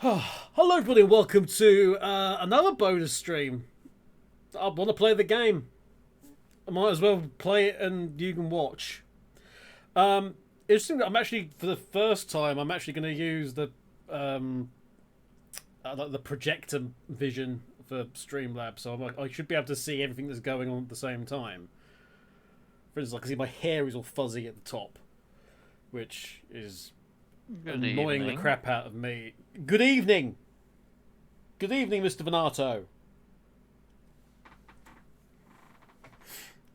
Hello everybody and welcome to another bonus stream. I want to play the game. I might as well play it and you can watch. Interesting that I'm actually, for the first time, I'm actually going to use the projector vision for Streamlabs, so I should be able to see everything that's going on at the same time. For instance, I can see my hair is all fuzzy at the top, which is annoying the crap out of me. Good evening! Good evening, Mr. Venato.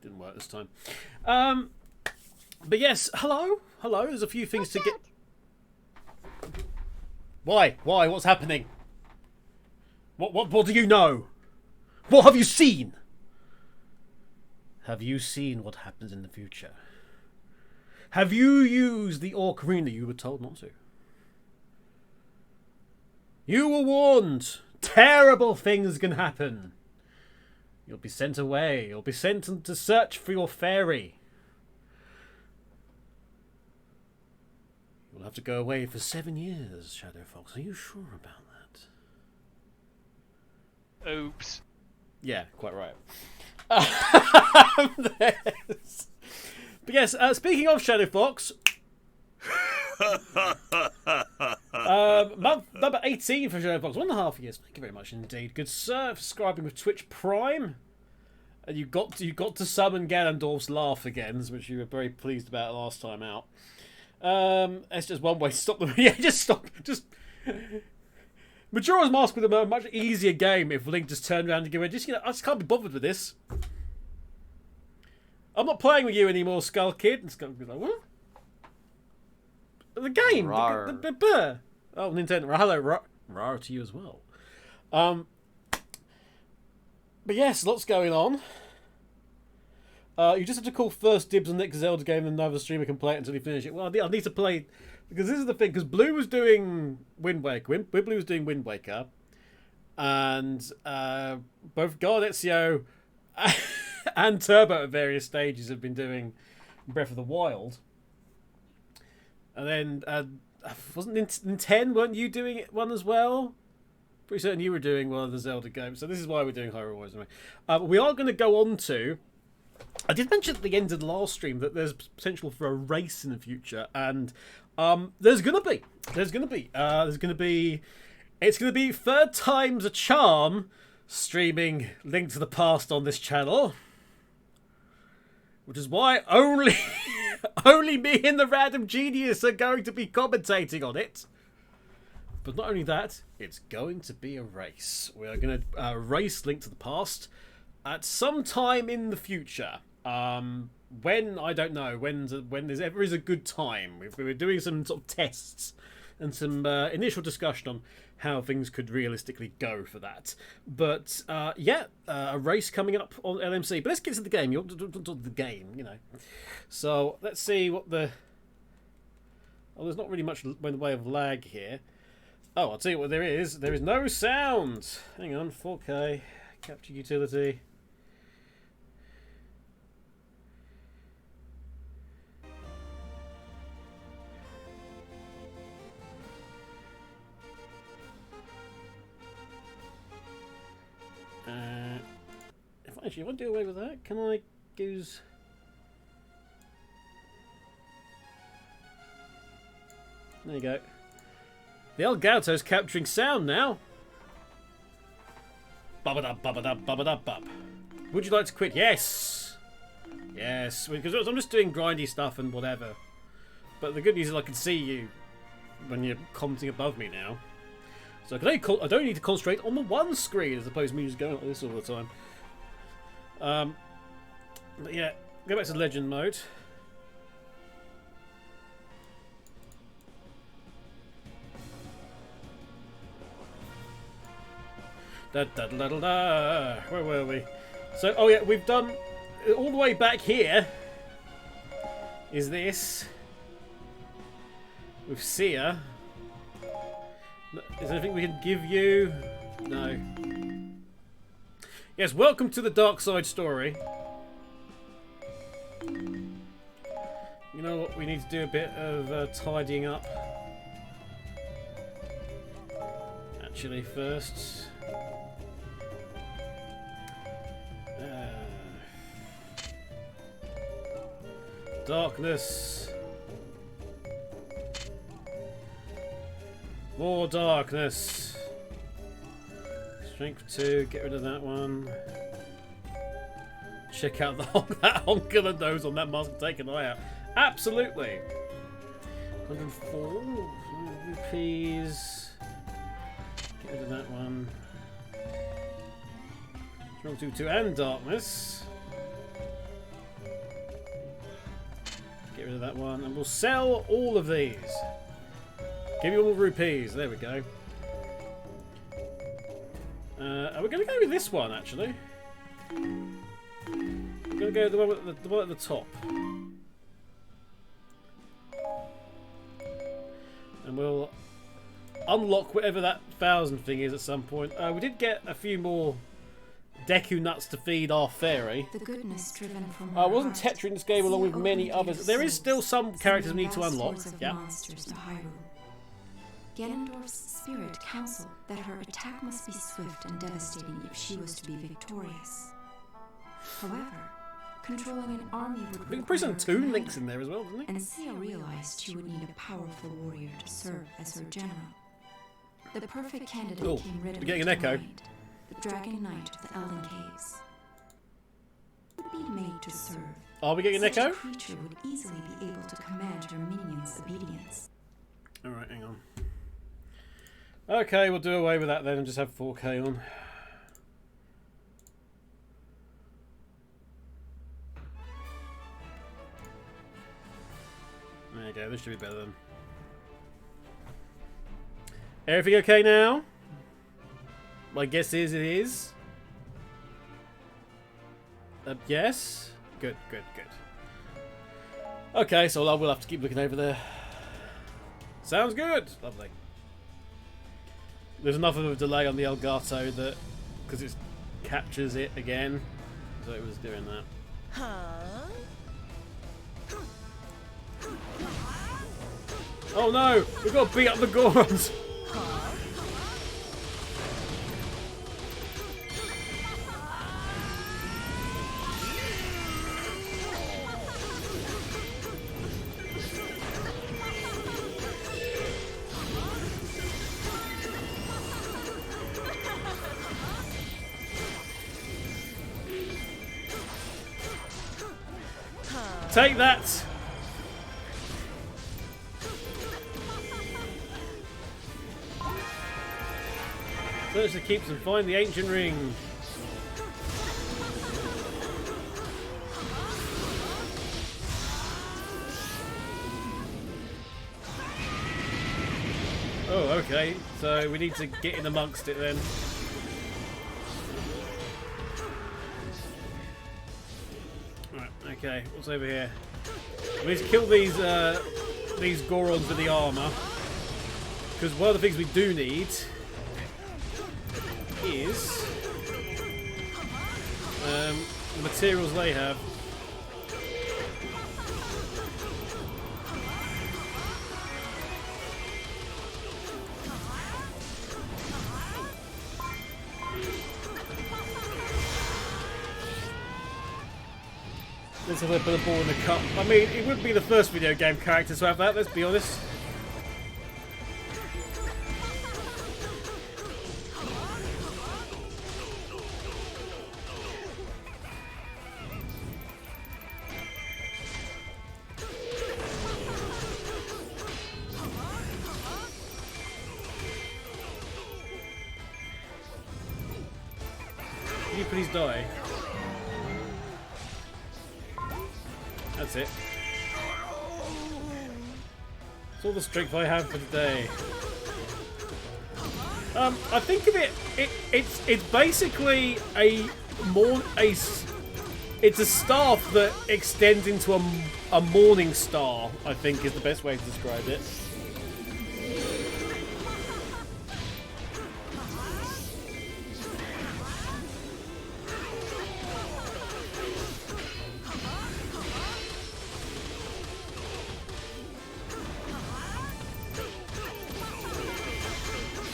Didn't work this time. But yes, hello? Hello, there's a few things to get... Why? Why? What's happening? What do you know? What have you seen? Have you seen what happens in the future? Have you used the ocarina you were told not to? You were warned. Terrible things can happen. You'll be sent away. You'll be sent to search for your fairy. You'll have to go away for 7 years, Shadow Fox. Are you sure about that? Oops. Yeah, quite right. But yes, speaking of Shadow Fox, month number 18 for Shadow Fox, 1.5 years. Thank you very much indeed. Good sir, subscribing with Twitch Prime. And you got to summon Ganondorf's laugh again, which you were very pleased about last time out. It's just one way to stop them. Yeah, just stop. Just Majora's Mask with a much easier game if Link just turned around and go, I just can't be bothered with this. I'm not playing with you anymore, Skull Kid. And Skull Kid's like, what? The game. The oh, Nintendo. Hello, rar to you as well. But yes, lots going on. You just have to call first dibs on the next Zelda game, and another streamer can play it until you finish it. Well, I need to play, because this is the thing. Because Blue was doing Wind Waker. Blue was doing Wind Waker, and both God Ezio and Turbo at various stages have been doing Breath of the Wild. And then wasn't Nintendo? Weren't you doing one as well? Pretty certain you were doing one of the Zelda games. So this is why we're doing Hyrule Warriors anyway. We are going to go on to... I did mention at the end of the last stream that there's potential for a race in the future, and there's gonna be. It's gonna be third time's a charm streaming Link to the Past on this channel, which is why only me and the Random Genius are going to be commentating on it. But not only that, it's going to be a race. We are going to race Link to the Past at some time in the future. When, I don't know. When there ever is a good time. We were doing some sort of tests and some initial discussion on how things could realistically go for that. But yeah, a race coming up on LMC. But let's get to the game. You want to talk the game, you know. So let's see what the... Oh, there's not really much in the way of lag here. Oh, I'll tell you what there is. There is no sound. Hang on, 4K capture utility. If I do away with that, can I use... There you go. The Elgato's capturing sound now. Bubba-dub, bubba-dub, bubba-dub-bub. Would you like to quit? Yes! Yes, because I'm just doing grindy stuff and whatever. But the good news is I can see you when you're commenting above me now. So I don't need to concentrate on the one screen as opposed to me just going like this all the time. But yeah, go back to legend mode. Da da da da da. Where were we? So, oh yeah, we've done all the way back here. Is this with Sia? Is there anything we can give you? No. Yes, welcome to the Dark Side story. You know what? We need to do a bit of tidying up. Actually, first. Darkness. More darkness. Strength 2, get rid of that one. Check out that honk of the nose on that mask and take an eye out. Absolutely. 104 rupees. Get rid of that one. Strength 2 and darkness. Get rid of that one, and we'll sell all of these. Give me all rupees. There we go. Are we going to go with this one, actually? We're going to go with the one at the top. And we'll unlock whatever that 1,000 thing is at some point. We did get a few more Deku nuts to feed our fairy. The goodness driven from wasn't Tetra in this game along with many others. There is still some characters we need to unlock. Yeah. Ganondorf's spirit counseled that her attack must be swift and devastating if she was to be victorious. However, controlling an army would I think Prison 2 links in there as well, doesn't he? And Sia realized she would need a powerful warrior to serve as her general. The perfect candidate came readily we're getting an to echo. mind. The Dragon Knight of the Elven Caves would be made to serve. Are we getting an Such echo? a creature would easily be able to command her minions' obedience. Alright, hang on. Okay, we'll do away with that then and just have 4K on. There you go, this should be better then. Everything okay now? My guess is it is. Yes? Good, good, good. Okay, so I will have to keep looking over there. Sounds good! Lovely. There's enough of a delay on the Elgato that, because it captures it again, so it was doing that. Oh no! We've got to beat up the Gorons! Take that! Search the keeps and find the ancient ring. Oh, okay. So we need to get in amongst it then. Okay, what's over here? We need to kill these Gorons with the armor, because one of the things we do need is the materials they have. Let's have a bit of ball in the cup. I mean, it wouldn't be the first video game character to have that, let's be honest. Can you please die? That's it. That's all the strength I have for today. I think of it's basically it's a staff that extends into a morning star, I think is the best way to describe it.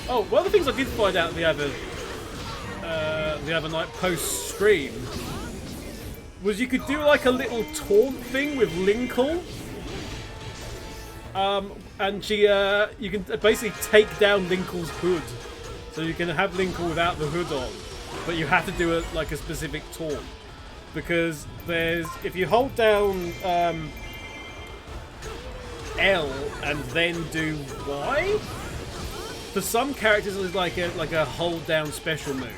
Oh, one of the things I did find out the other night post stream was you could do like a little taunt thing with Linkle. And you can basically take down Linkle's hood. So you can have Linkle without the hood on, but you have to do like a specific taunt. Because if you hold down L and then do Y, for some characters it's like a hold down special move.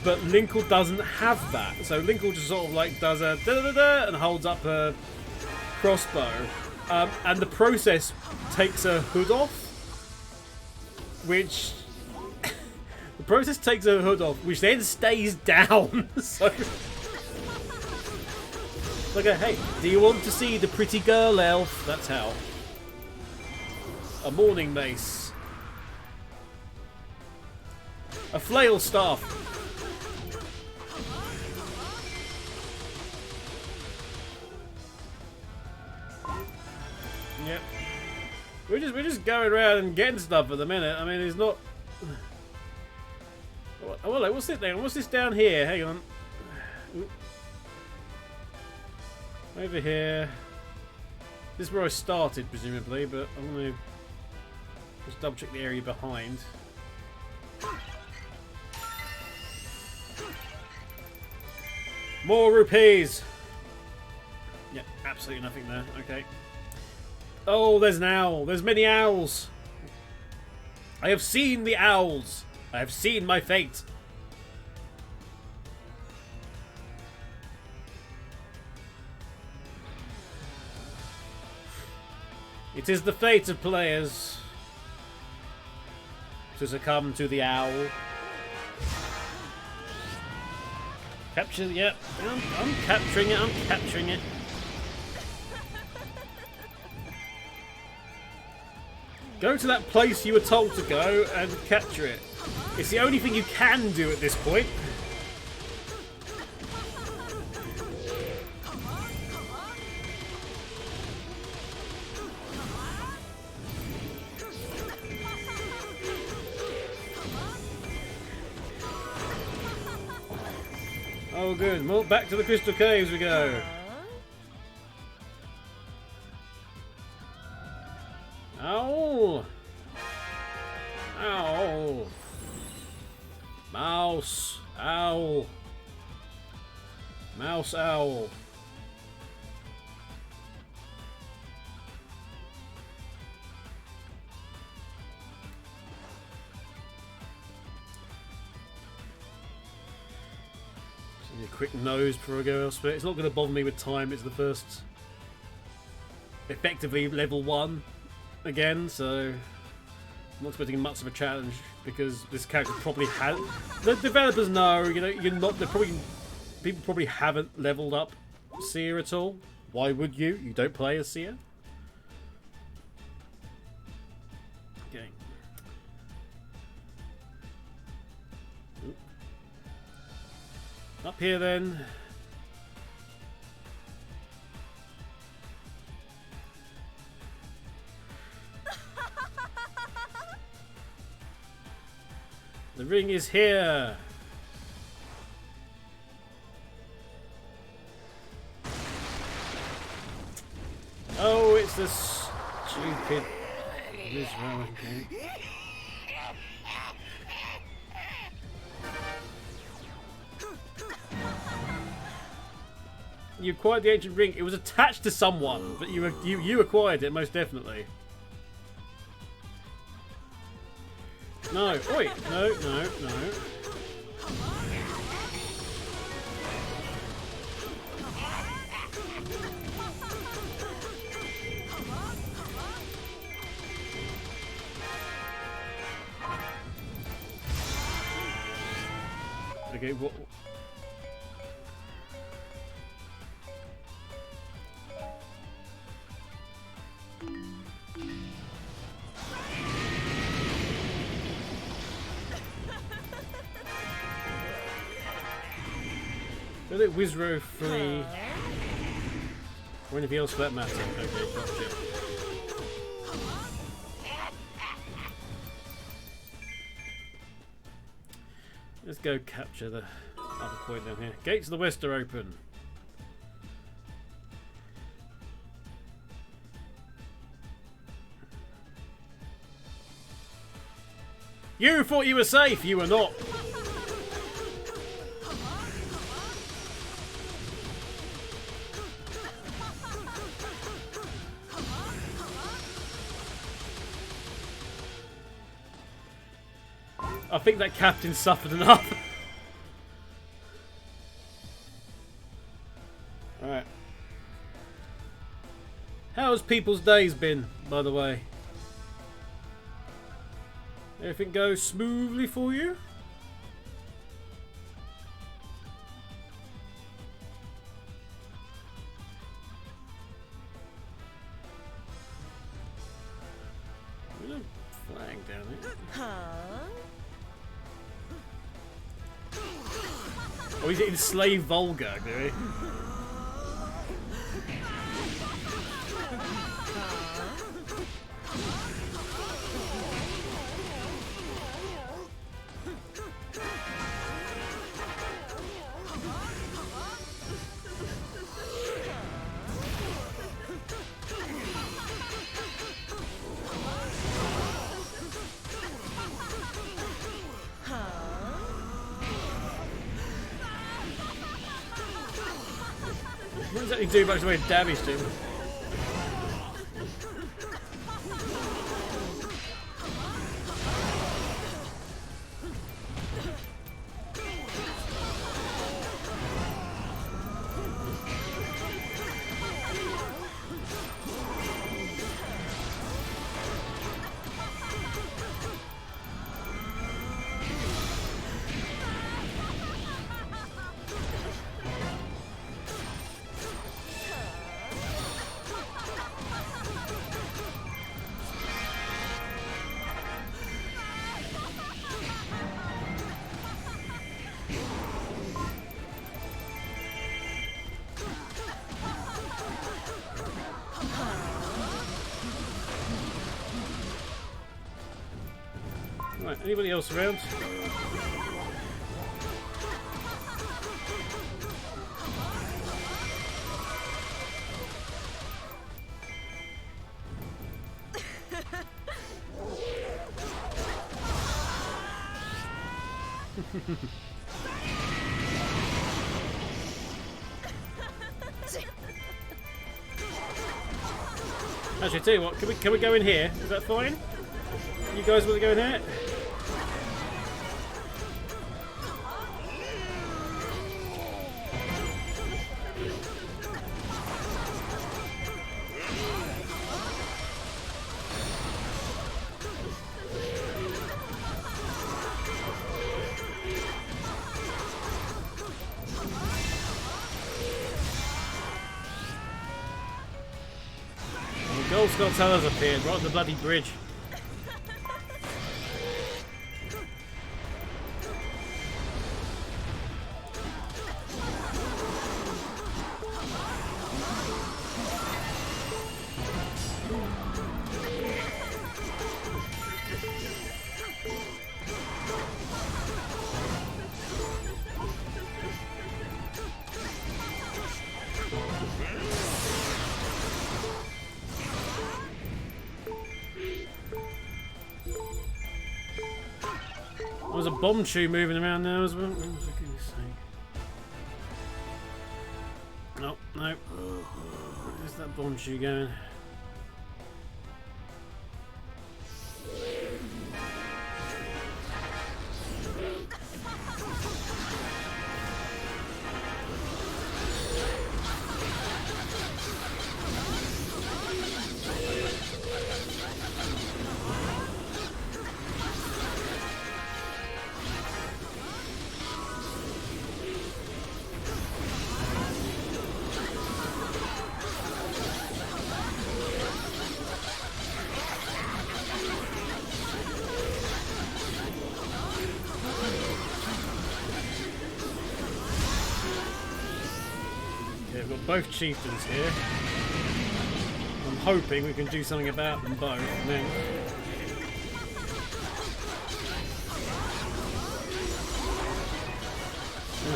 But Linkle doesn't have that. So Linkle just sort of like does a da-da-da-da and holds up a crossbow. And the process takes her hood off, which the process takes her hood off, which then stays down. So, like, hey, do you want to see the pretty girl elf? That's how. A morning mace, a flail staff. Yep. We're just going around and getting stuff at the minute. I mean, it's not. Oh, well, what's this thing? What's this down here? Hang on. Ooh. Over here. This is where I started, presumably, but I'm going to just double check the area behind. More rupees! Yeah, absolutely nothing there. Okay. Oh, there's an owl. There's many owls. I have seen the owls. I have seen my fate. It is the fate of players to succumb to the owl. Capture, yep. I'm capturing it. I'm capturing it. Go to that place you were told to go and capture it. It's the only thing you can do at this point. Oh good, well, back to the Crystal Caves we go. Ow! Ow! Mouse! Owl! Mouse owl! Just need a quick nose before I go elsewhere. It's not going to bother me with time. It's the first, effectively level 1. Again, so I'm not expecting much of a challenge because this character probably has. The developers know, you know, you're not. People probably haven't leveled up Seer at all. Why would you? You don't play as Seer. Okay. Oop. Up here then. The ring is here. Oh, it's the stupid Wizard. Okay. You acquired the ancient ring. It was attached to someone, but you acquired it most definitely. No, wait, no. Okay, what? Is it Wizro free? Or anything else for that matter? Okay, gotcha. Let's go capture the other point down here. Gates of the West are open. You thought you were safe, you were not. I think that captain suffered enough. Alright. How's people's days been, by the way? Everything goes smoothly for you? There's a flag down there. Oh, he's getting slave vulgar, do we? What does that even do much the way of damage to him? Right, anybody else around? Actually, I tell you what, can we go in here? Is that fine? You guys want to go in here? Gold Skull Tellers appeared right on the bloody bridge. There's a bomb shoe moving around now as well. Oh, for goodness sake. No, no. Where's that bomb shoe going? We've got both chieftains here. I'm hoping we can do something about them both. And then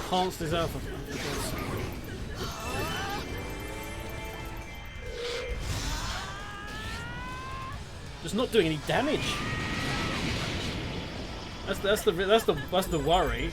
enhance this alpha. Just not doing any damage. That's the worry.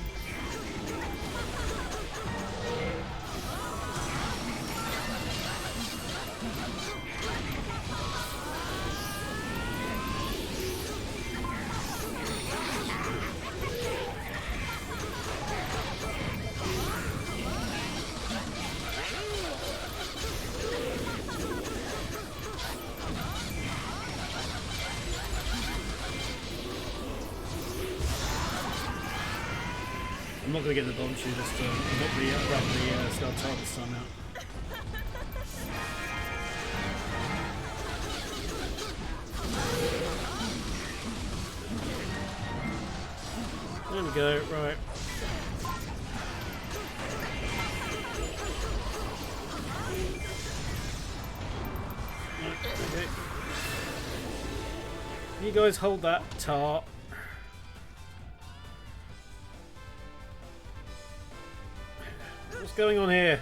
I'm not going to get the bomb shoe this turn. I'm not the Skull Target Sun out. There we go, right. Okay. You guys hold that tart. What's going on here?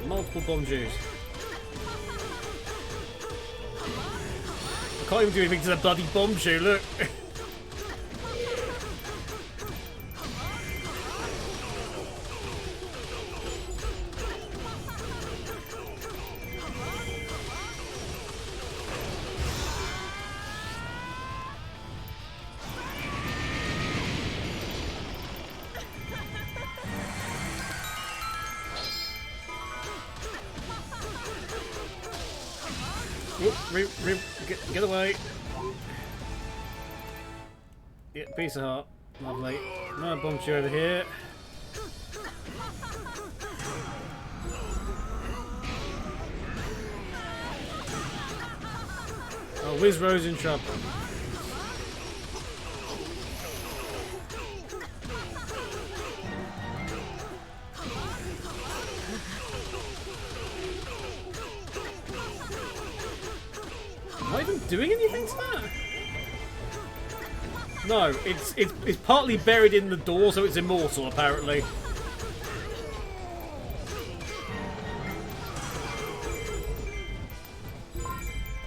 Multiple bomb juice. I can't even do anything to the bloody bomb shoe, look. Get away. Yeah, piece of heart. Lovely. Another bomb shoe over here. Oh, Wiz Rose in trouble. Am I even doing anything to that? No, it's partly buried in the door, so it's immortal apparently.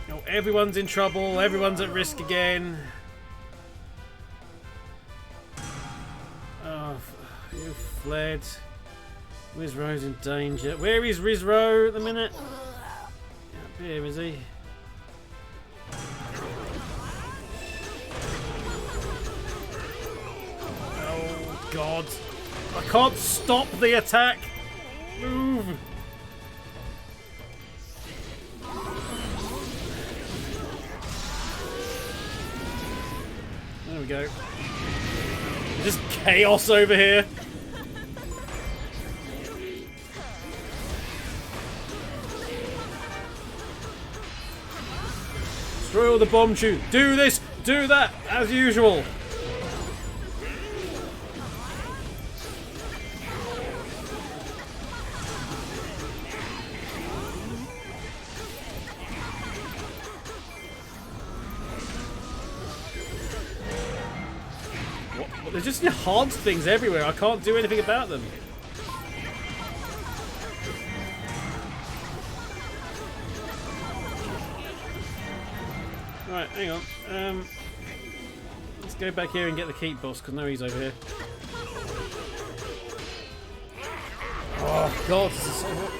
Oh, everyone's in trouble. Everyone's at risk again. Oh, you fled. Rizro's in danger. Where is Rizro at the minute? Up here, is he? God, I can't stop the attack. Move. There we go. Just chaos over here. Destroy all the bomb shoot. Do this, do that, as usual. There's just enhanced things everywhere. I can't do anything about them. Right, hang on. Let's go back here and get the keep boss, because now he's over here. Oh God, this is so hot.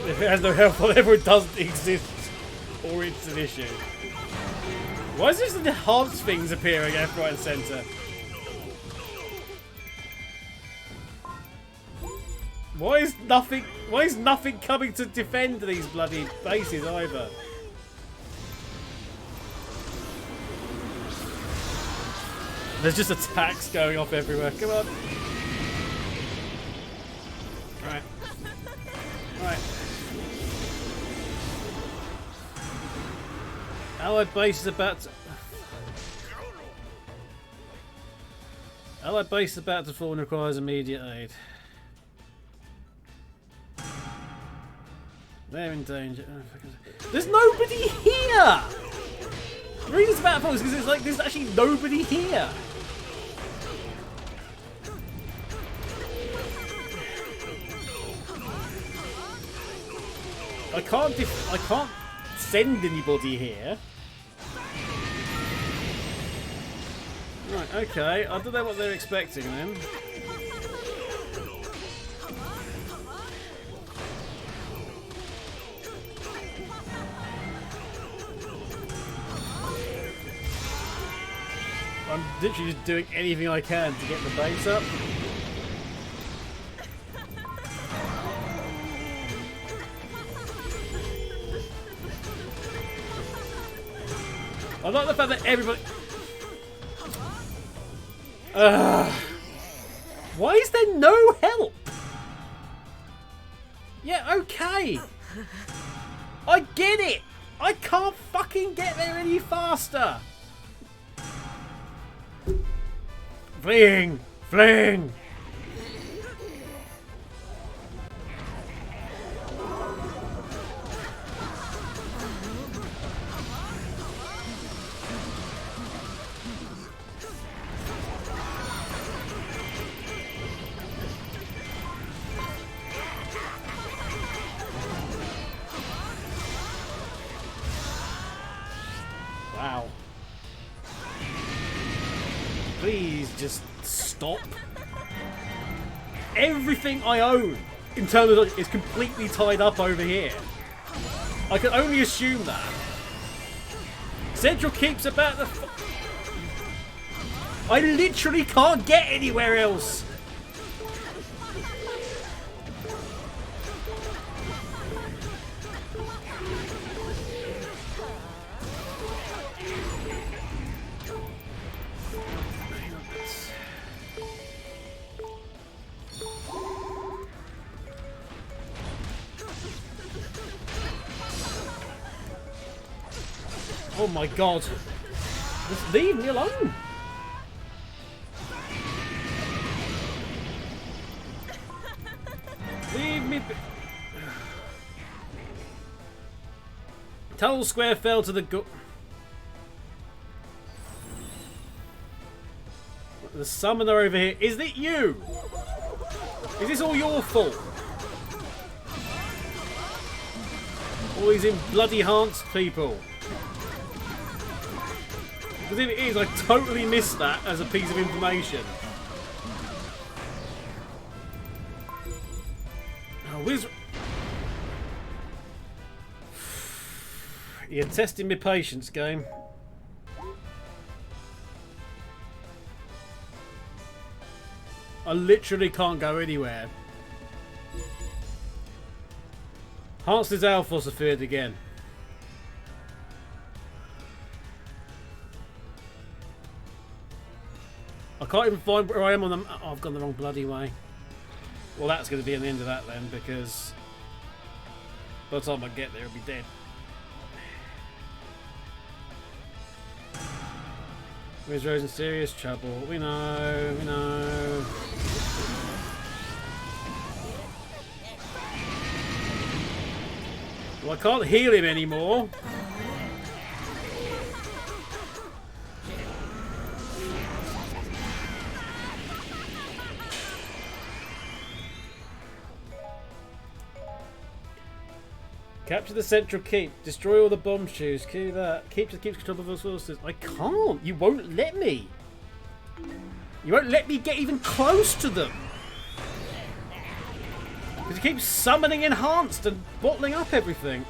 If it has no health, whatever it doesn't exist, or it's an issue. Why is there enhanced things appearing left, right, and centre? Why is nothing coming to defend these bloody bases either? There's just attacks going off everywhere. Come on. Right. Right. Allied base is about to... Allied base is about to fall and requires immediate aid. They're in danger. There's nobody here! The reason it's about is because it's like there's actually nobody here. I can't send anybody here. Right, okay. I don't know what they're expecting then. I'm literally just doing anything I can to get the base up. I like the fact that everybody... Why is there no help? Yeah, okay. I get it. I can't fucking get there any faster. Fleeing! Fleeing! Wow. Please just stop. Everything I own in terms of is completely tied up over here. I can only assume that. Central keeps about the... I literally can't get anywhere else. Oh my god. Just leave me alone. Leave me be. Tunnel Square fell to the The summoner over here. Is it you? Is this all your fault? All these bloody enhanced people. Because if it is, I totally missed that as a piece of information. Oh, you're testing my patience, game. I literally can't go anywhere. Hans's Alphos appeared again. I can't even find where I am on the... Oh, I've gone the wrong bloody way. Well, that's going to be the end of that then, because by the time I get there, I'll be dead. Where's Rose in serious trouble? We know, we know. Well, I can't heal him anymore. Capture the central keep. Destroy all the bomb shoes. Keep that. Keeps control of the sources. I can't. You won't let me. You won't let me get even close to them. Because he keeps summoning enhanced and bottling up everything.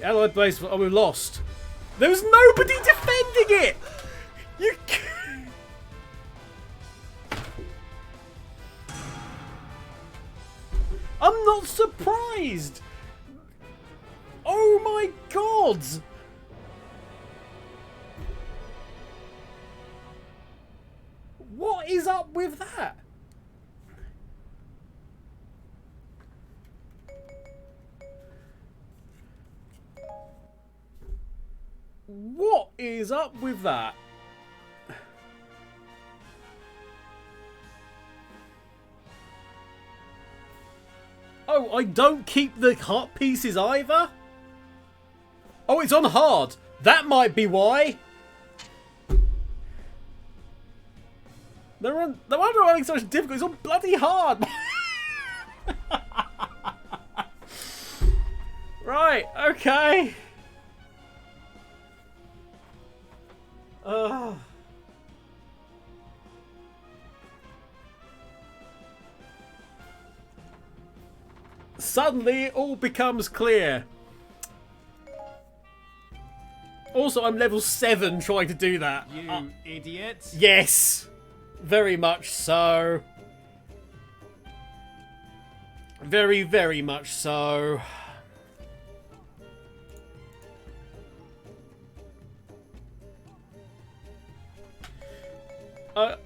Allied base. Oh, we lost. There was nobody defending it. You. I'm not surprised. Oh my god. What is up with that? is up with that? Oh, I don't keep the heart pieces either? Oh, it's on hard. That might be why. No wonder I'm having such difficulty. It's on bloody hard. Right, okay. Suddenly it all becomes clear. Also, I'm level 7 trying to do that. You idiot. Yes. Very much so. Very, very much so. I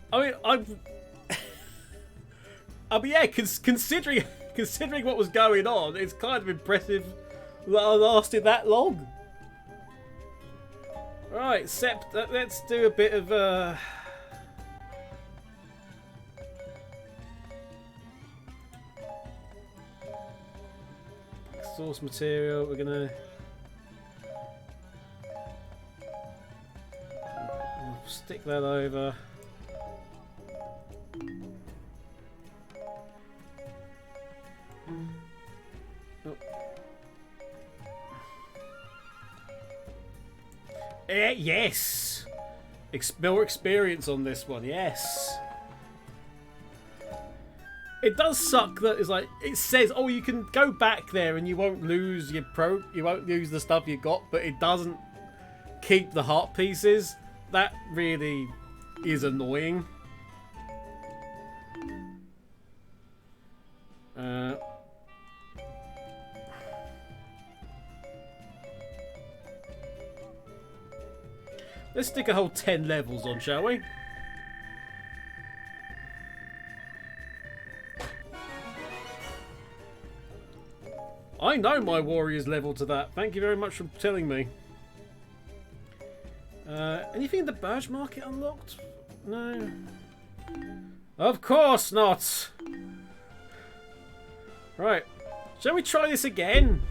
mean, yeah, considering what was going on, it's kind of impressive that I lasted that long. Right, Sept, let's do a bit of source material. We're gonna stick that over. Oh. Yes! More experience on this one, yes. It does suck that it's like, it says, oh, you can go back there and you won't lose you won't lose the stuff you got, but it doesn't keep the heart pieces. That really is annoying. Let's stick a whole 10 levels on, shall we? I know my warrior's level to that. Thank you very much for telling me. Anything in the badge market unlocked? No. Of course not. Right. Shall we try this again?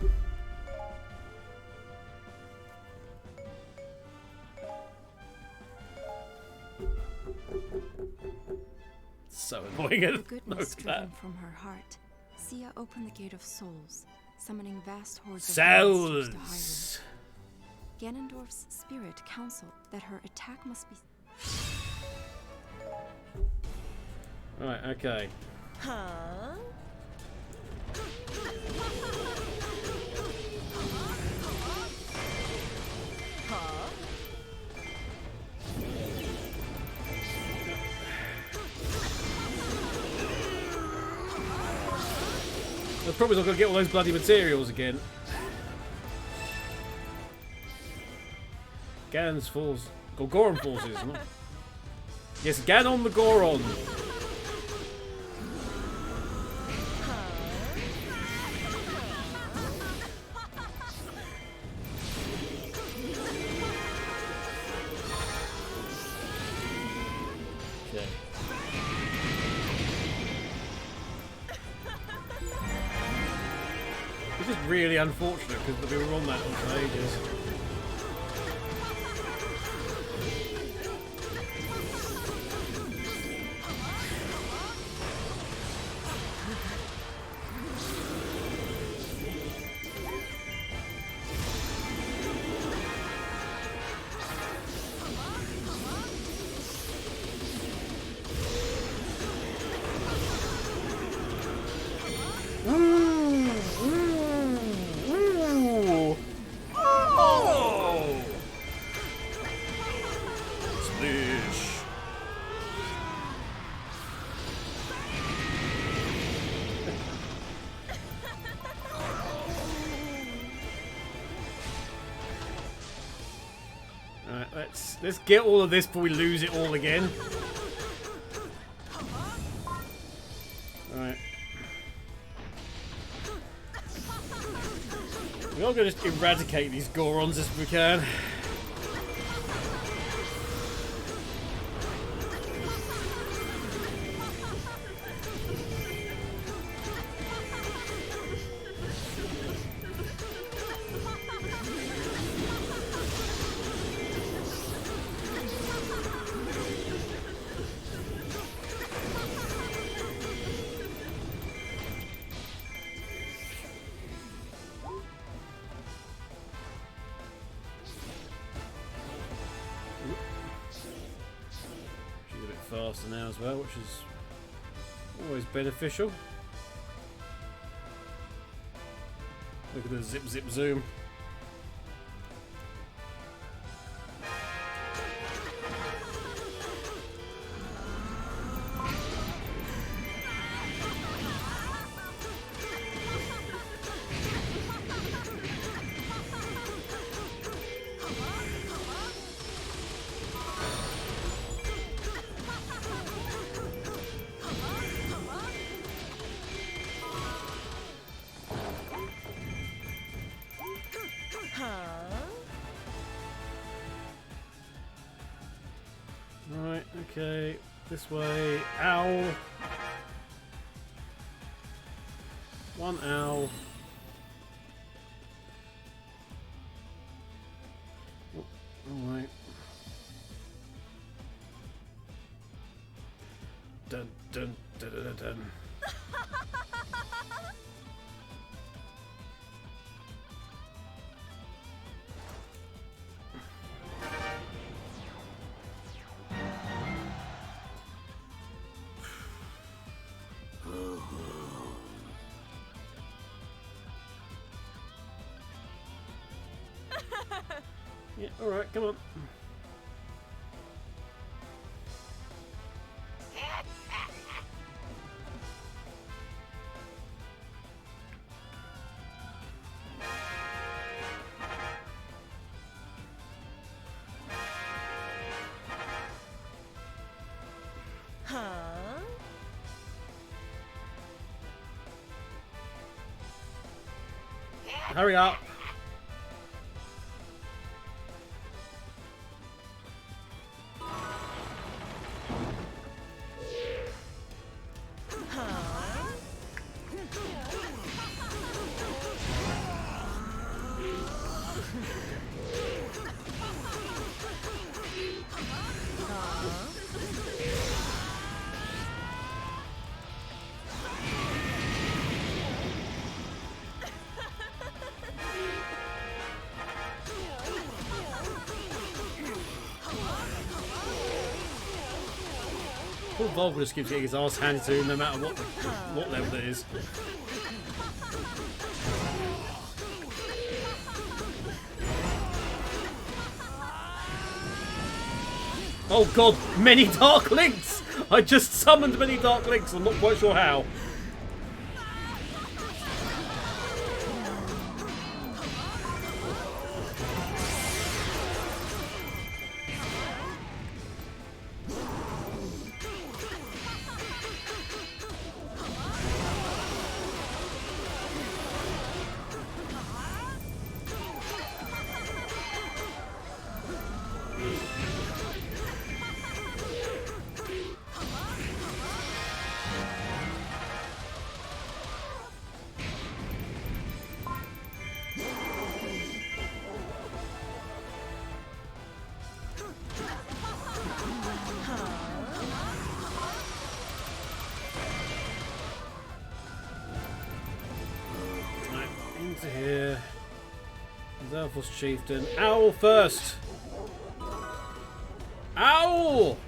So annoying. The goodness driven from her heart, Sia opened the gate of souls, summoning vast hordes of monsters to Hyrule. Ganondorf's spirit counseled that her attack must be... Right, okay. Huh? Huh? The problem is I'm going to get all those bloody materials again. Ganon's falls. Goron forces, no? Yes, Ganon the Goron. Okay. This is really unfortunate because we were on that for ages. Let's get all of this before we lose it all again. Alright. We're all going to just eradicate these Gorons as we can. faster now as well, which is always beneficial. Look at the zip zip zoom. Right, okay, this way. Owl. One owl. Oh, alright. Dun dun dun dun dun dun. Yeah, alright, come on. Huh? Hurry up. Poor Volker just keeps getting his ass handed to him no matter what level it is. Oh god, many Dark Links! I just summoned many Dark Links, I'm not quite sure how. Into here. Zelda's chieftain. Owl first! Owl!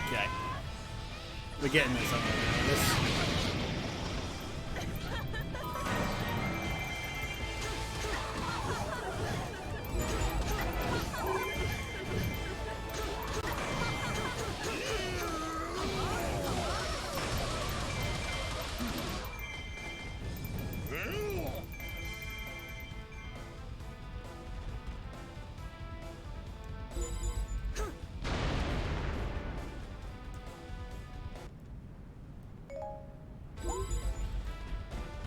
Okay. We're getting there somewhere now. This.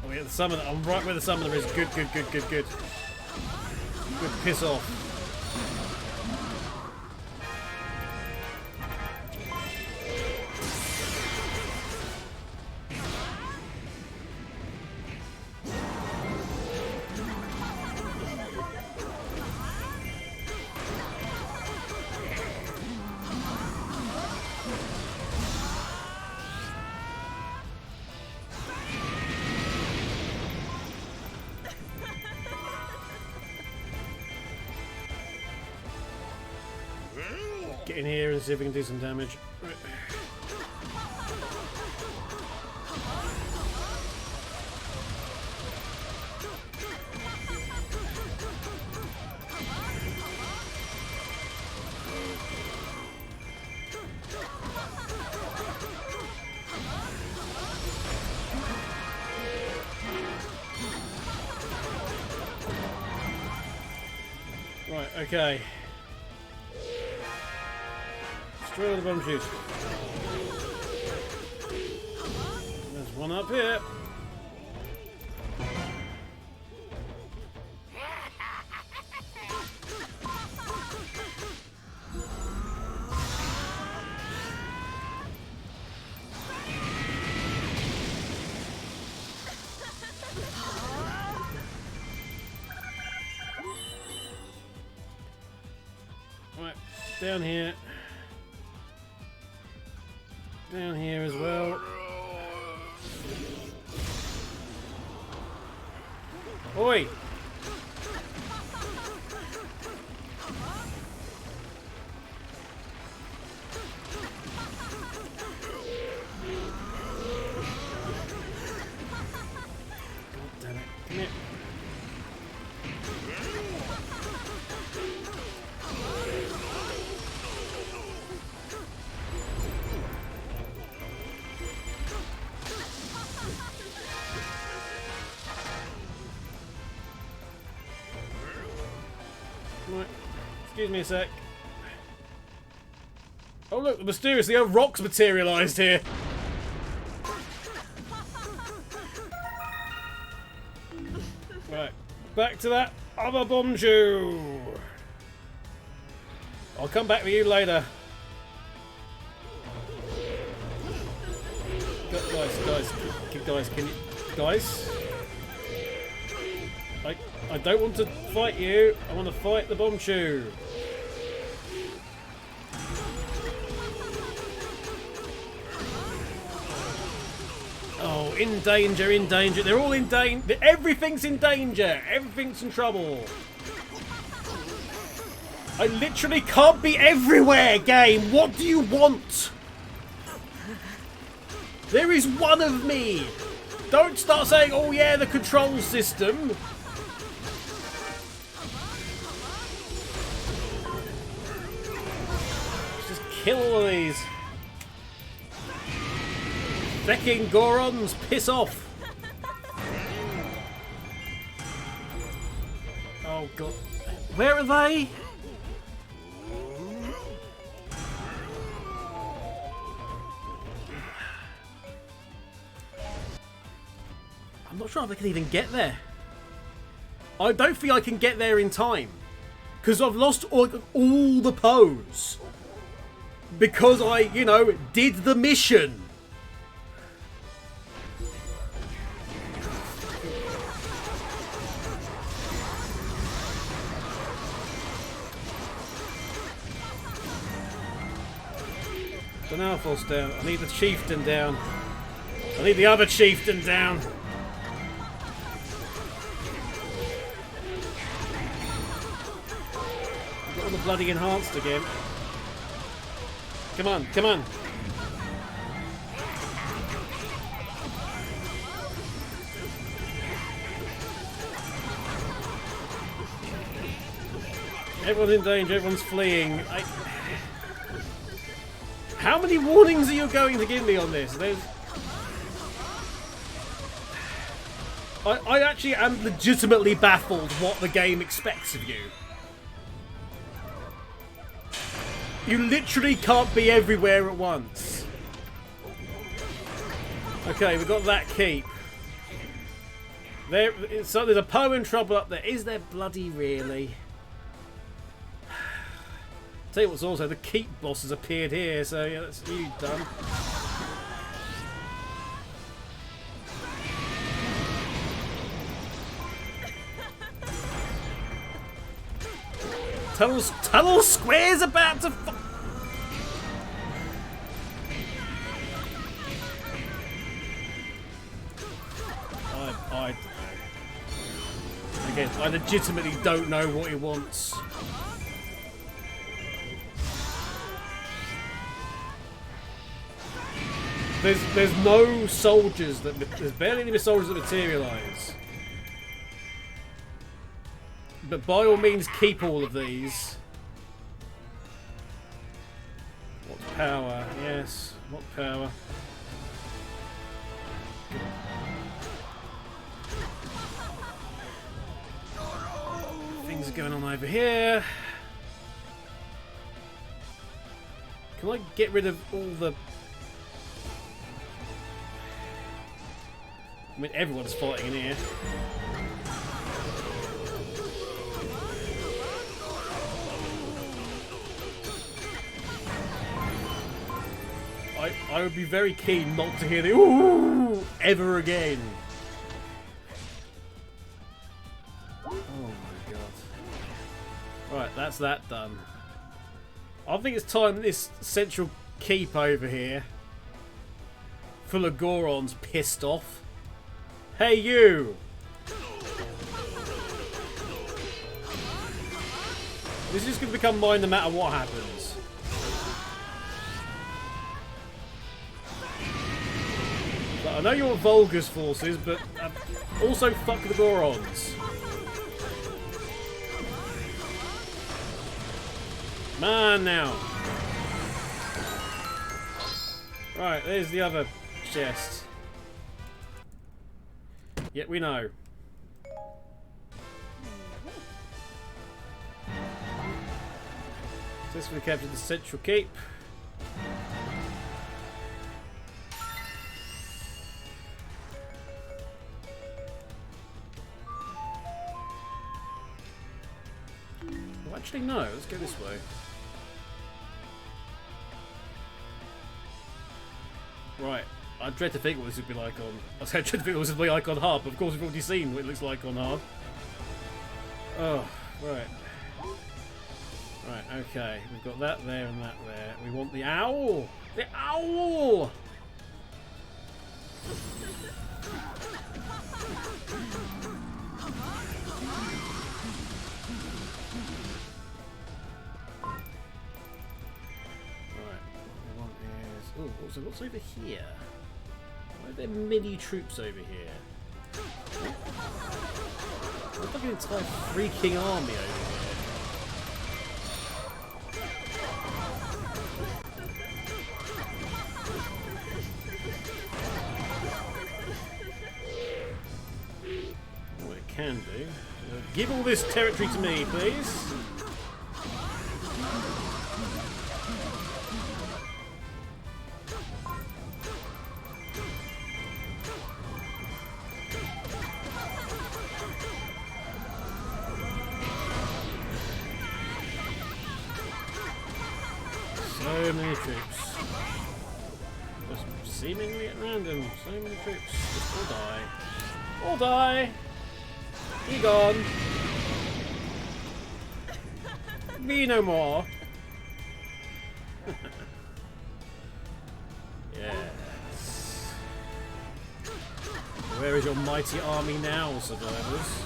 Oh yeah, the summoner. I'm right where the summoner is. Good, good, good, good, good. Good piss off. get in here and see if we can do some damage. Right, okay. Destroy the bomb shoes. There's one up here. Right, down here. Down here as well. Oi! God damn it. Come here. Right. Excuse me a sec. Oh look, mysteriously rocks materialised here. Right, back to that other bomb shoe. I'll come back with you later. Guys, can you, guys? I don't want to fight you. I want to fight the bomb shoe. Oh, in danger, in danger. They're all in danger. Everything's in danger. Everything's in trouble. I literally can't be everywhere, game. What do you want? There is one of me. Don't start saying, oh yeah, the control system. Just kill all of these. Fecking Gorons, piss off. Oh god. Where are they? I'm not sure if I can even get there. I don't think I can get there in time. Because I've lost all the pose. Because I, you know, did the mission. So now falls down. I need the chieftain down. I need the other chieftain down. Got all the bloody enhanced again. Come on, come on. Everyone's in danger, everyone's fleeing. How many warnings are you going to give me on this? I actually am legitimately baffled what the game expects of you. You literally can't be everywhere at once. Okay, we've got that keep. So there's a Poe in trouble up there. Is there bloody really? Tell you what's also, the keep boss has appeared here, so yeah, that's you done. Tunnel Square's about to Again, I legitimately don't know what he wants. there's no soldiers there's barely any soldiers that materialise. But by all means, keep all of these. What power? Yes. What power? Things are going on over here. Can I get rid of all the... I mean, everyone's fighting in here. I would be very keen not to hear the ooh ever again. Oh my god. Right, that's that done. I think it's time this central keep over here, full of Gorons pissed off. Hey you! This is going to become mine no matter what happens. I know you're Volga's forces, but also fuck the Gorons. Man, now. Right, there's the other chest. Yet we know. Successfully captured the central keep. Actually, no. Let's go this way. Right. I dread to think what this would be like on... I dread to think what this would be like on hard, but of course we've already seen what it looks like on hard. Oh, right. Right, okay. We've got that there and that there. We want the owl! The owl! Oh, also, what's over here? Why are there mini troops over here? There's like an entire freaking army over here. What it can do. Give all this territory to me, please. So many troops. Just seemingly at random. So many troops. Just all die. All die! Be gone! Be no more! Yes. Where is your mighty army now, survivors?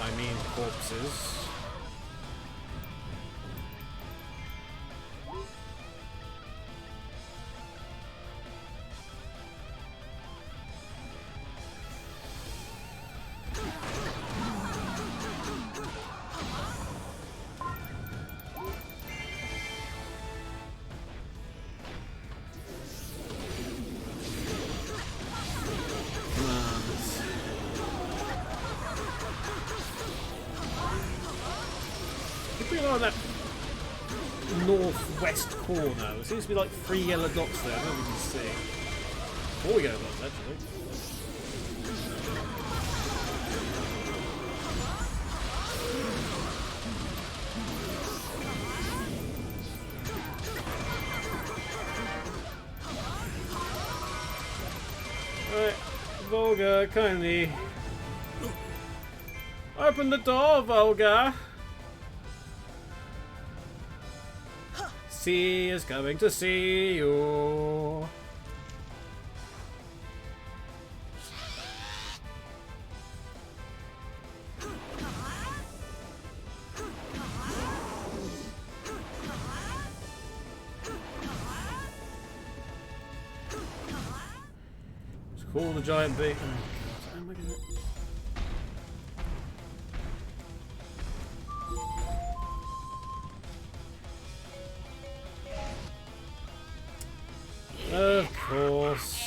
I mean corpses. That northwest corner. There seems to be like 3 yellow dots there. I don't know if you can see. 4 yellow dots actually. Alright, Volga, kindly open the door, Volga. Sea is coming to see you. Call the giant bee. Oh god, how am I gonna... Of course.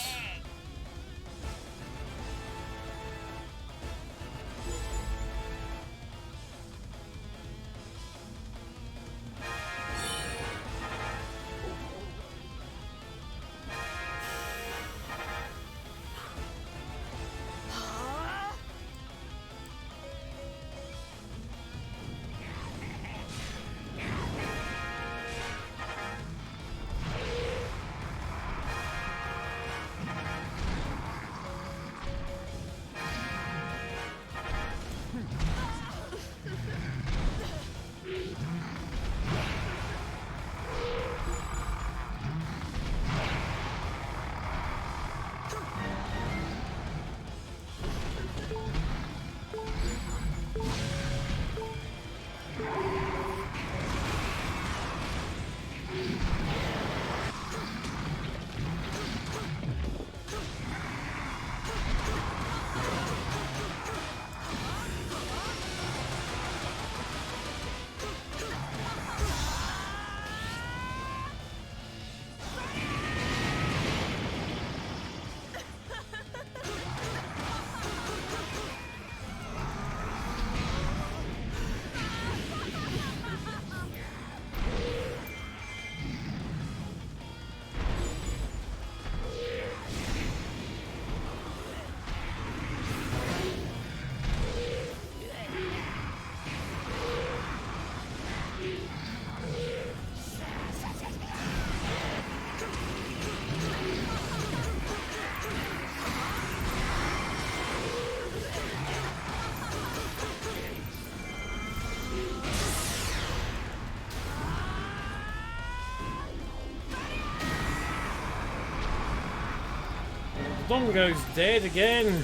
Dongo's dead again.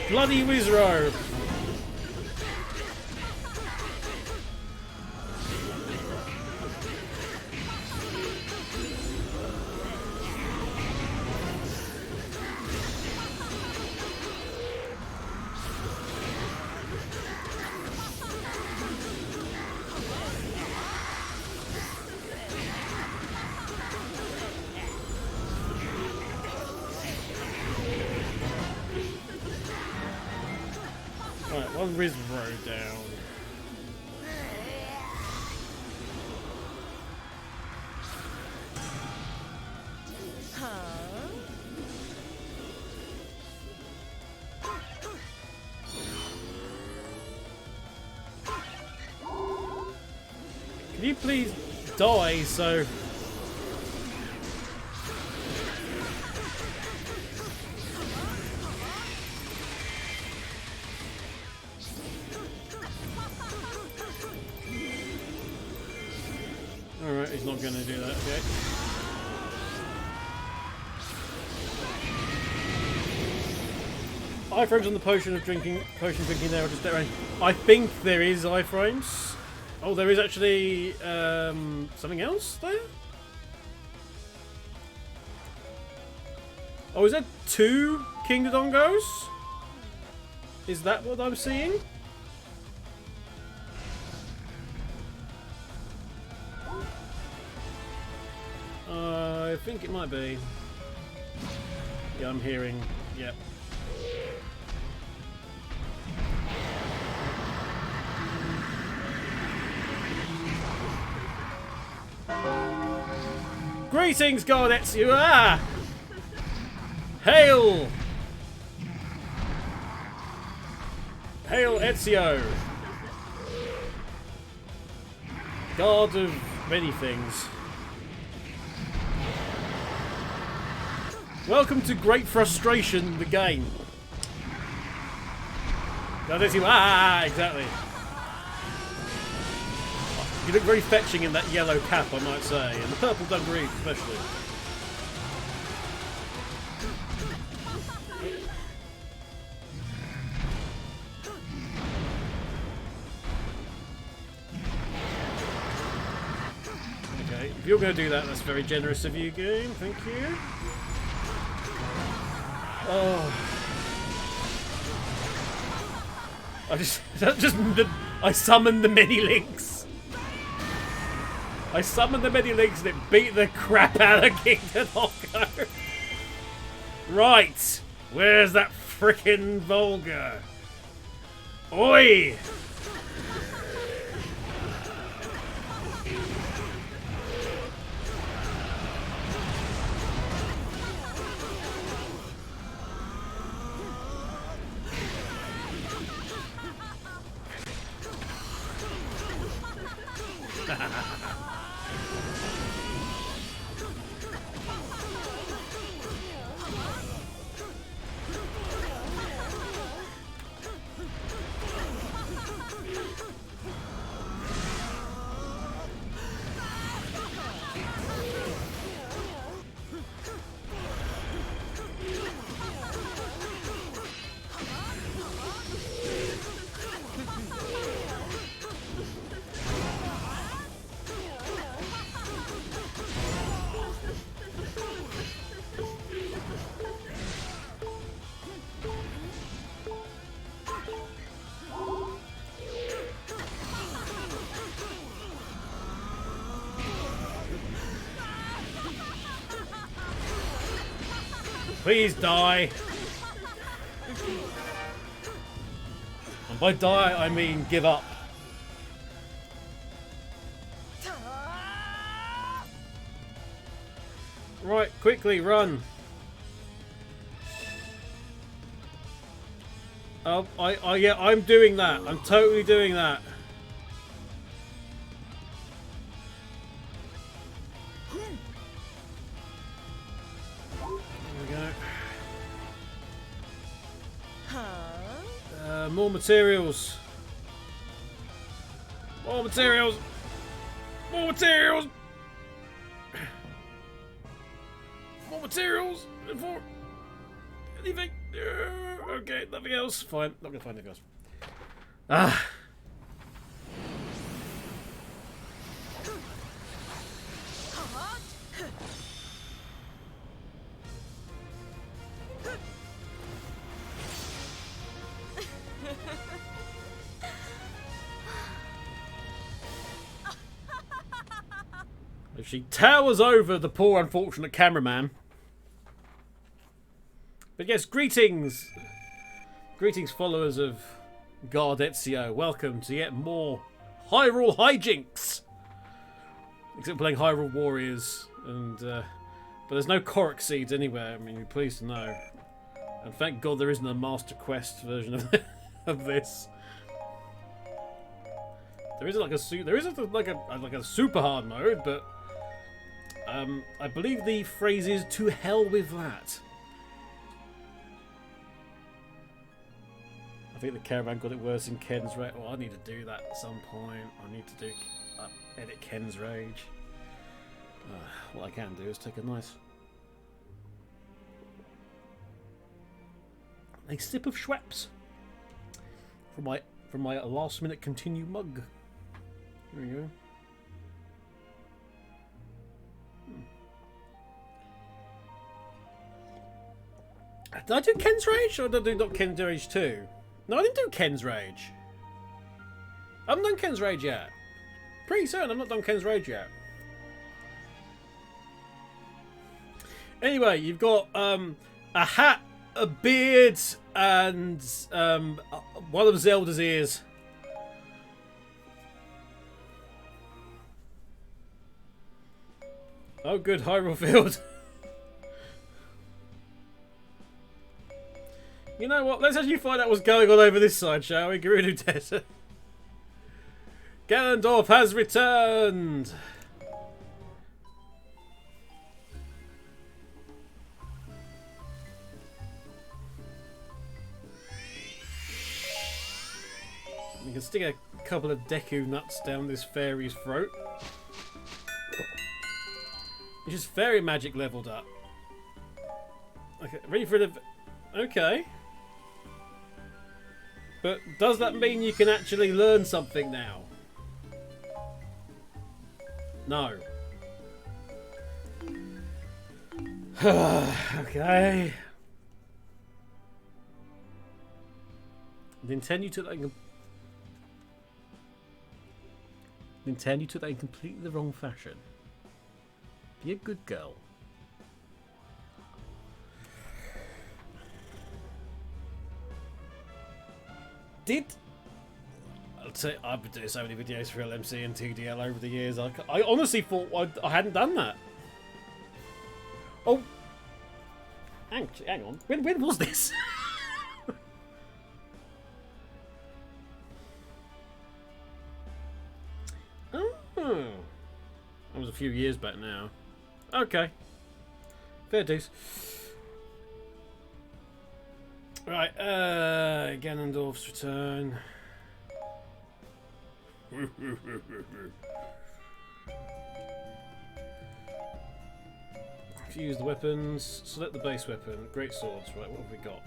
Bloody Wizro. One Wizro down. Can you please die so... Alright, he's not going to do that, okay. Iframes on the potion drinking there, I'll just around. I think there is iframes. Oh, there is actually something else there? Oh, is that 2 King Dodongos? Is that what I'm seeing? I think it might be. Yeah, I'm hearing. Yep. Greetings, God Ezio! Ah! Hail! Hail Ezio! God of many things. Welcome to Great Frustration, the game. God Ezio! Ah! Exactly. You look very fetching in that yellow cap, I might say, and the purple dungaree especially. Okay, if you're going to do that, that's very generous of you, game. Thank you. Oh. I summoned the mini links. I summoned the mini links and it beat the crap out of Kingdom Hawko. Right, where's that frickin' Volga? Oi! Please die. And by die, I mean give up. Right, quickly, run. Oh, yeah, I'm doing that. I'm totally doing that. More materials. More materials. More materials. More materials. For anything. Okay, nothing else. Fine. Not gonna find anything else. Ah. She towers over the poor unfortunate cameraman. But yes, greetings! Greetings followers of God Ezio. Welcome to yet more Hyrule hijinks! Except playing Hyrule Warriors. And, but there's no Korok seeds anywhere, I mean, you're pleased to know. And thank God there isn't a Master Quest version of this. There isn't like a super hard mode, but I believe the phrase is "to hell with that." I think the caravan got it worse in Ken's Rage. Oh, I need to do that at some point. I need to do edit Ken's Rage. What I can do is take a nice sip of Schweppes from my last minute continue mug. There we go. Did I do Ken's Rage or did I do Ken's Rage 2? No, I didn't do Ken's Rage. I haven't done Ken's Rage yet. Pretty certain I've not done Ken's Rage yet. Anyway, you've got a hat, a beard, and one of Zelda's ears. Oh, good, Hyrule Field. You know what? Let's actually find out what's going on over this side, shall we? Gerudo Desert. Ganondorf has returned. You can stick a couple of Deku nuts down this fairy's throat. It's just fairy magic leveled up. Okay, ready for the... Okay. But does that mean you can actually learn something now? No. Okay. Nintendo took that in completely the wrong fashion. Be a good girl. I'd say I've been doing so many videos for LMC and TDL over the years. I honestly thought I hadn't done that. Oh, hang on. When was this? Oh, that was a few years back now. Okay, fair dues. Right, Ganondorf's return. Fuse the weapons. Select the base weapon. Great swords. Right, what have we got?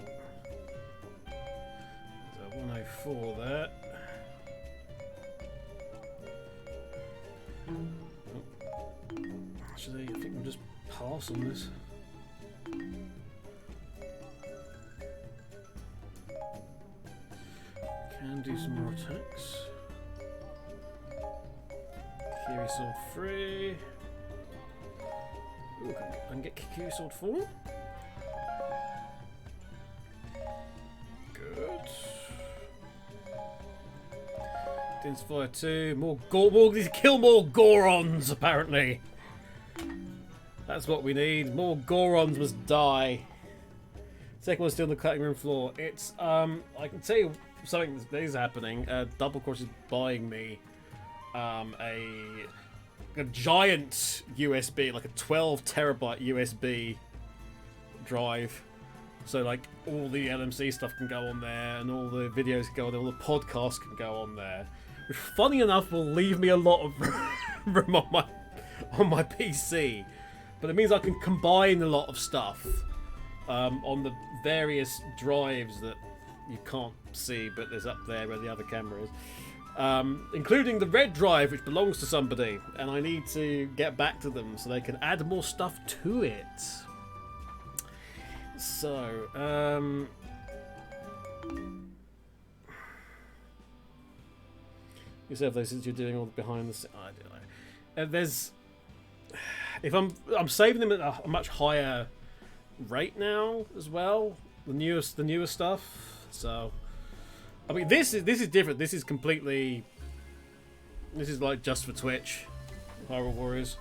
There's a 104 there. Actually, I think we'll just pass on this. Can do some more attacks. Kiri Sword 3. Ooh, I can get Kiri Sword 4. Good. Dins Fire 2. More need to kill more Gorons, apparently. That's what we need. More Gorons must die. Second one's still on the cutting room floor. It's I can tell you something that is happening. Double Cross is buying me a giant USB, like a 12 terabyte USB drive. So like all the LMC stuff can go on there, and all the videos can go on there, all the podcasts can go on there. Which, funny enough, will leave me a lot of room on my PC. But it means I can combine a lot of stuff on the various drives that you can't see, but there's up there where the other camera is. Including the red drive, which belongs to somebody, and I need to get back to them so they can add more stuff to it. So, yourself though, since you're doing all the behind the scenes, I don't know. There's, if I'm saving them at a much higher rate now as well. The newer stuff. So, I mean, this is different. This is completely. This is like just for Twitch. Hyrule Warriors.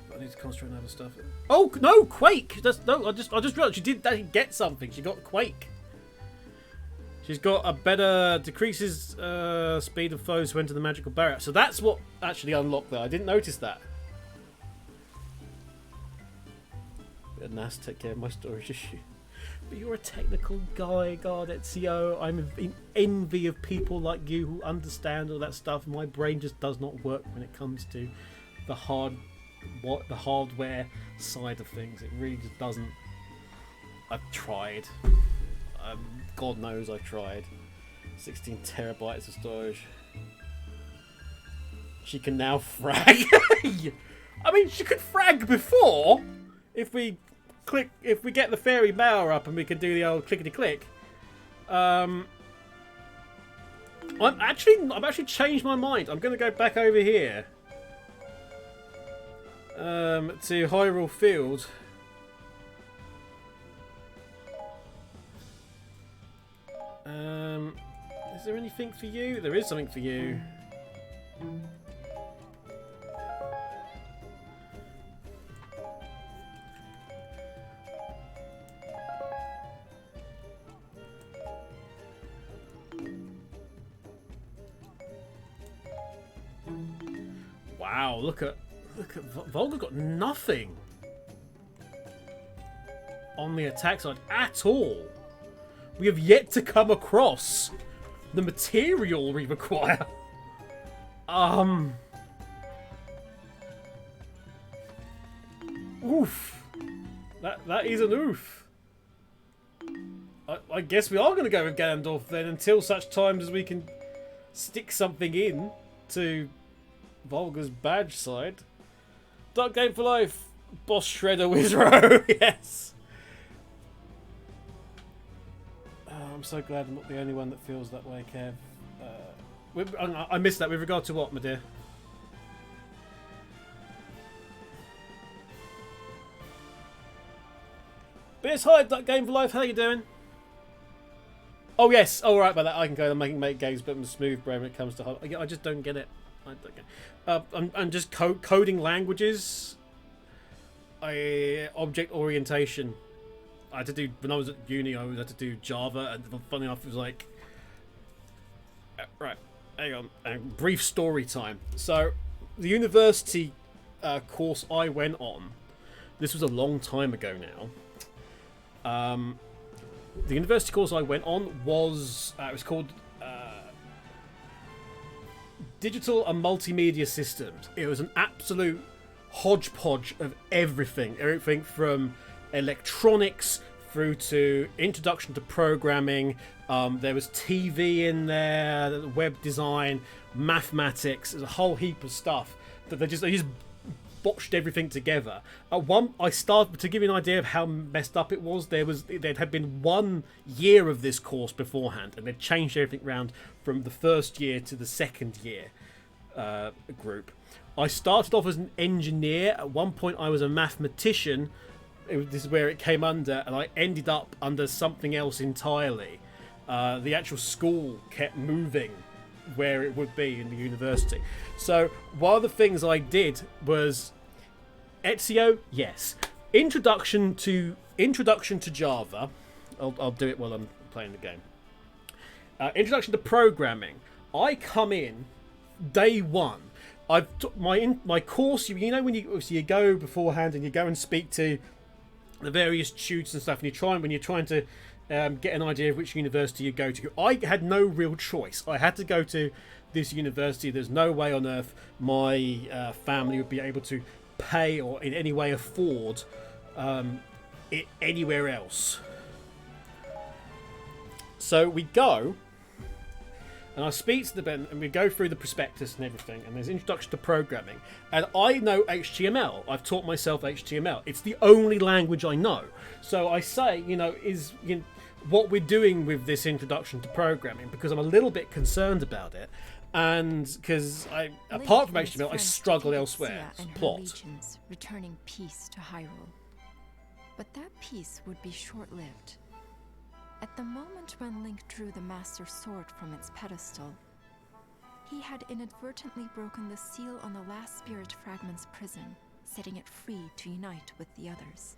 But I need to concentrate on other stuff. Oh no, Quake! I just realized she did actually get something. She got Quake. She's got a better decreases speed of foes who enter the magical barrier. So that's what actually unlocked that. I didn't notice that. Nas, take care of my storage issue. But you're a technical guy, God, Ezio. I'm in envy of people like you who understand all that stuff. My brain just does not work when it comes to the hardware side of things. It really just doesn't. I've tried. God knows I've tried. 16 terabytes of storage. She can now frag. I mean, she could frag before. If we get the fairy mare up and we can do the old clickety click. I've actually changed my mind. I'm going to go back over here to Hyrule Field. Is there anything for you? There is something for you. Wow, look at Volga got nothing on the attack side at all. We have yet to come across the material we require. Oof. That is an oof. I guess we are going to go with Ganondorf then until such times as we can stick something in to Volga's badge side. Dark Game for Life. Boss Shredder Wizro. Yes. I'm so glad I'm not the only one that feels that way, Kev. I missed that. With regard to what, my dear? But it's hi, that Game for Life. How you doing? Oh yes. Oh, right about that. I can go. I'm making games, but I'm a smooth brain when it comes to. I just don't get it. I don't get it. I'm just coding languages. Object orientation. I had to do when I was at uni. I had to do Java, and funny enough, it was like right. Hang on. Brief story time. So, the university course I went on. This was a long time ago now. The university course I went on was it was called Digital and Multimedia Systems. It was an absolute hodgepodge of everything from electronics through to introduction to programming. There was TV in there, web design, mathematics. There's a whole heap of stuff that they just botched everything together. I started to give you an idea of how messed up it was. There had been 1 year of this course beforehand, and they'd changed everything around from the first year to the second year group. I started off as an engineer. At one point, I was a mathematician. This is where it came under, and I ended up under something else entirely. The actual school kept moving where it would be in the university. So one of the things I did was Ezio, yes. Introduction to Java. I'll do it while I'm playing the game. Introduction to programming. I come in day one. I've my course. You know when you go beforehand and you go and speak to the various tutors and stuff, and when you're trying to get an idea of which university you go to. I had no real choice. I had to go to this university. There's no way on earth my family would be able to pay or in any way afford it anywhere else. So we go, and I speak to the Ben, and we go through the prospectus and everything, and there's introduction to programming. And I know HTML. I've taught myself HTML. It's the only language I know. So I say, what we're doing with this introduction to programming, because I'm a little bit concerned about it, and because apart from HTML, I struggle elsewhere. Plot. Legions, returning peace to Hyrule. But that peace would be short-lived. At the moment when Link drew the Master Sword from its pedestal, he had inadvertently broken the seal on the last Spirit Fragment's prison, setting it free to unite with the others.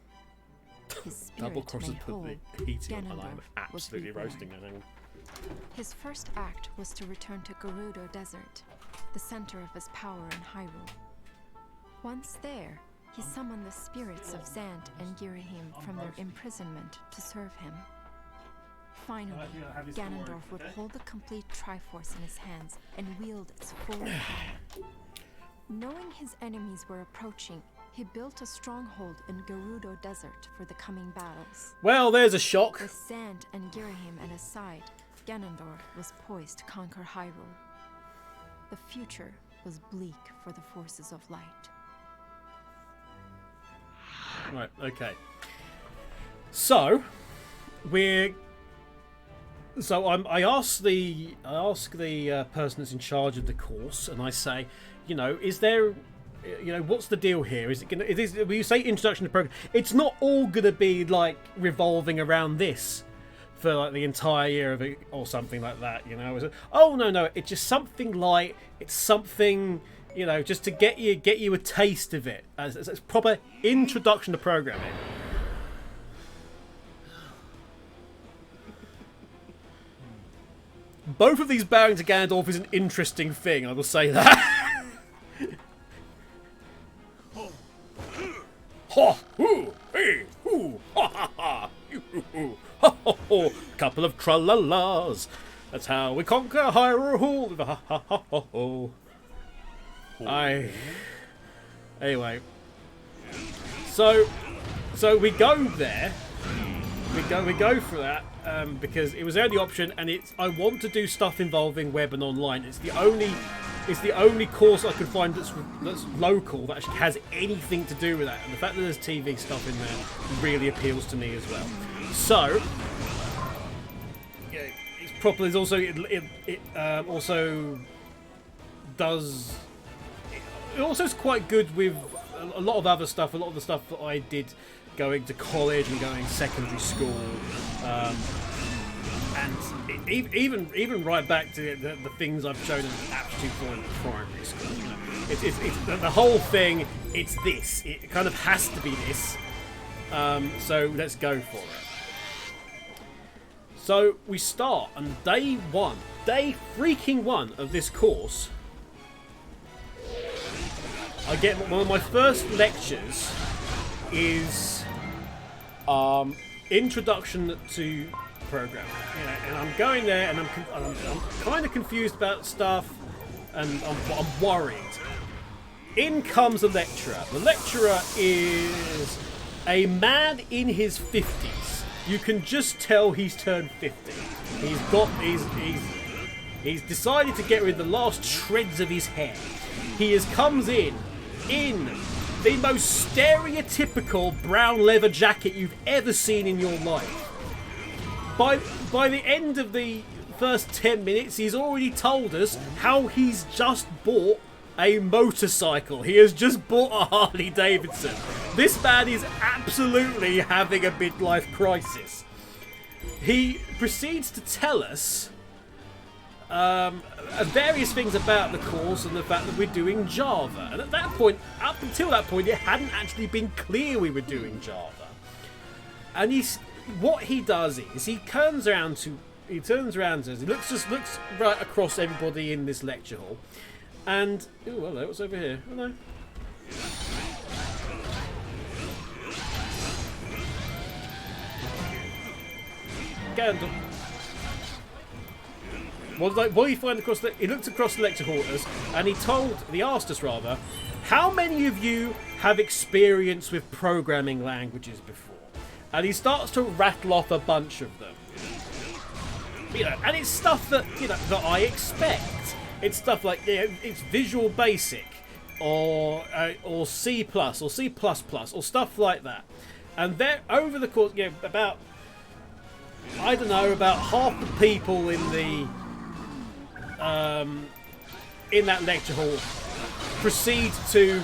His spirit made whole, Ganondorf absolutely roasting that. His first act was to return to Gerudo Desert, the center of his power in Hyrule. Once there, he summoned the spirits of Zant and Girahim from their imprisonment to serve him. Finally, Ganondorf would hold the complete Triforce in his hands and wield its full power. Knowing his enemies were approaching, he built a stronghold in Gerudo Desert for the coming battles. Well, there's a shock. With Zant and Girahim at his side, Ganondorf was poised to conquer Hyrule. The future was bleak for the forces of light. Right, okay. So, I ask the person that's in charge of the course, and I say, is there, what's the deal here? Is it gonna? When you say introduction to program, it's not all gonna be like revolving around this for like the entire year of it or something like that. Oh no, it's just something light. It's something just to get you a taste of it as a proper introduction to programming. Both of these bowing to Ganondorf is an interesting thing, I will say that. Couple of tra-la-las. That's how we conquer Hyrule. Anyway. So we go there. We go for that because it was the only option, and I want to do stuff involving web and online. It's the only course I could find that's local that actually has anything to do with that, and the fact that there's TV stuff in there really appeals to me as well. So properly is also it also does. It also is quite good with a lot of other stuff. A lot of the stuff that I did going to college and going secondary school, and even right back to the things I've shown in aptitude for in primary school. You know, it's the whole thing. It's this. It kind of has to be this. So let's go for it. So we start on day freaking one of this course. I get one of my first lectures is introduction to programming, you know, and I'm going there and I'm kind of confused about stuff, and I'm worried. In comes a lecturer. The lecturer is a man in his 50s. You can just tell he's turned 50. He's decided to get rid of the last shreds of his hair. He comes in the most stereotypical brown leather jacket you've ever seen in your life. By the end of the first 10 minutes, he's already told us how he's just bought a motorcycle. He has just bought a Harley Davidson. This man is absolutely having a midlife crisis. He proceeds to tell us various things about the course and the fact that we're doing Java. And at that point, up until that point, it hadn't actually been clear we were doing Java. And what he does is he turns around to us. He looks right across everybody in this lecture hall, and oh hello, what's over here? Hello. Gandalf. What do you find across he looked across the lecture hall at us, and he asked us rather, how many of you have experience with programming languages before? And he starts to rattle off a bunch of them. You know, and it's stuff that that I expect. It's stuff like it's Visual Basic, or C++, or C++, or stuff like that. And then over the course, about half the people in that lecture hall proceed to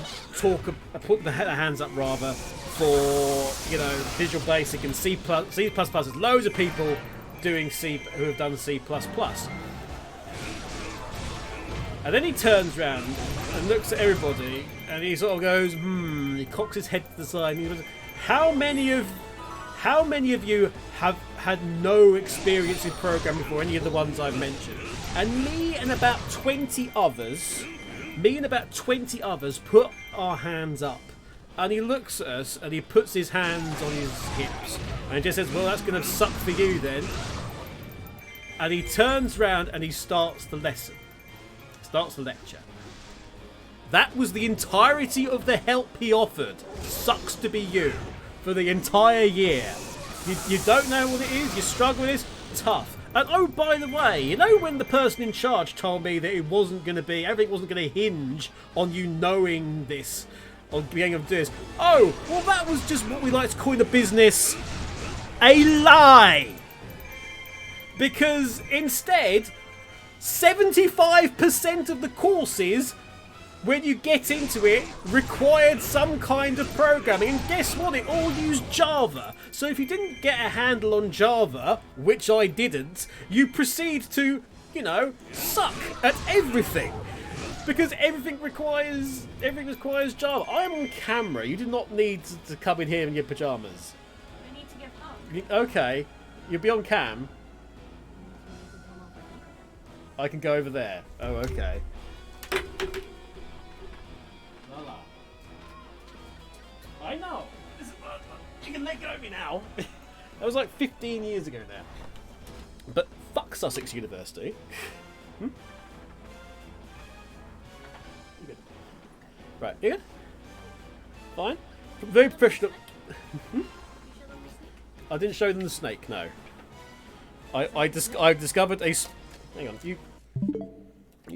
put their hands up rather for Visual Basic and C++. There's loads of people doing C who have done C++. And then he turns around and looks at everybody and he sort of goes, he cocks his head to the side and he goes, how many of you have had no experience in programming before, any of the ones I've mentioned? And me and about 20 others put our hands up. And he looks at us and he puts his hands on his hips and he just says, well, that's going to suck for you then. And he turns around and he starts the lesson. Starts the lecture. That was the entirety of the help he offered. Sucks to be you. For the entire year. You don't know what it is, you struggle with this, tough. And oh, by the way, when the person in charge told me that everything wasn't going to hinge on you knowing this, on being able to do this. Oh, well, that was just what we like to call in the business a lie. Because instead, 75% of the courses, when you get into it, required some kind of programming. And guess what? It all used Java. So if you didn't get a handle on Java, which I didn't, you proceed to, suck at everything. Because everything requires Java. I'm on camera. You do not need to come in here in your pajamas. I need to get up. Okay. You'll be on cam. I can go over there. Oh, okay. I know. You can let go of me now. That was like 15 years ago now. But fuck Sussex University. You good? Right, you good? Fine. Very professional. I didn't show them the snake. No. I discovered a. Hang on. You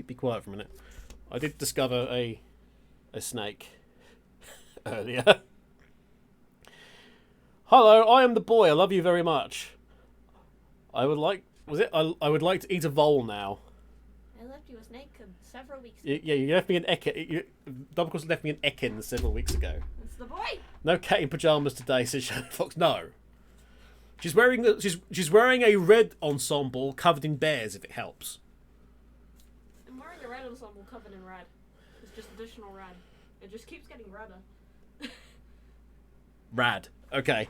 be quiet for a minute. I did discover a snake earlier. Hello, I am the boy. I love you very much. I would like Was it? I would like to eat a vole now. I left you as naked several weeks ago. Yeah, you left me an Ekin. Double Cross left me an Ekin several weeks ago. It's the boy. No cat in pajamas today, says Shadow Fox. No. She's wearing a red ensemble covered in bears, if it helps. I'm wearing a red ensemble covered in red. It's just additional red. It just keeps getting redder. Rad. Okay.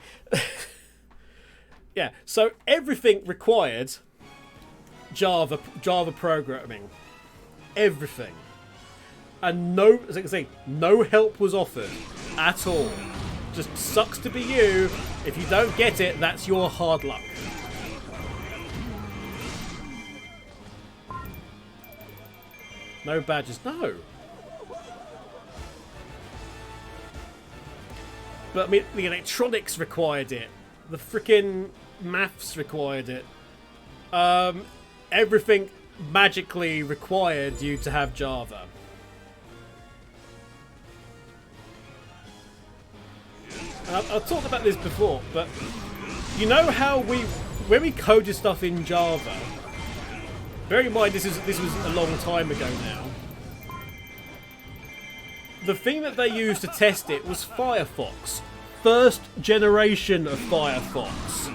Yeah, so everything required Java programming. Everything. And no, as I can say, no help was offered at all. Just sucks to be you. If you don't get it, that's your hard luck. No badges. No. But I mean, the electronics required it. The freaking maths required it. Everything magically required you to have Java. And I've talked about this before, but you know how when we coded stuff in Java, bear in mind this was a long time ago now. The thing that they used to test it was Firefox. First generation of Firefox.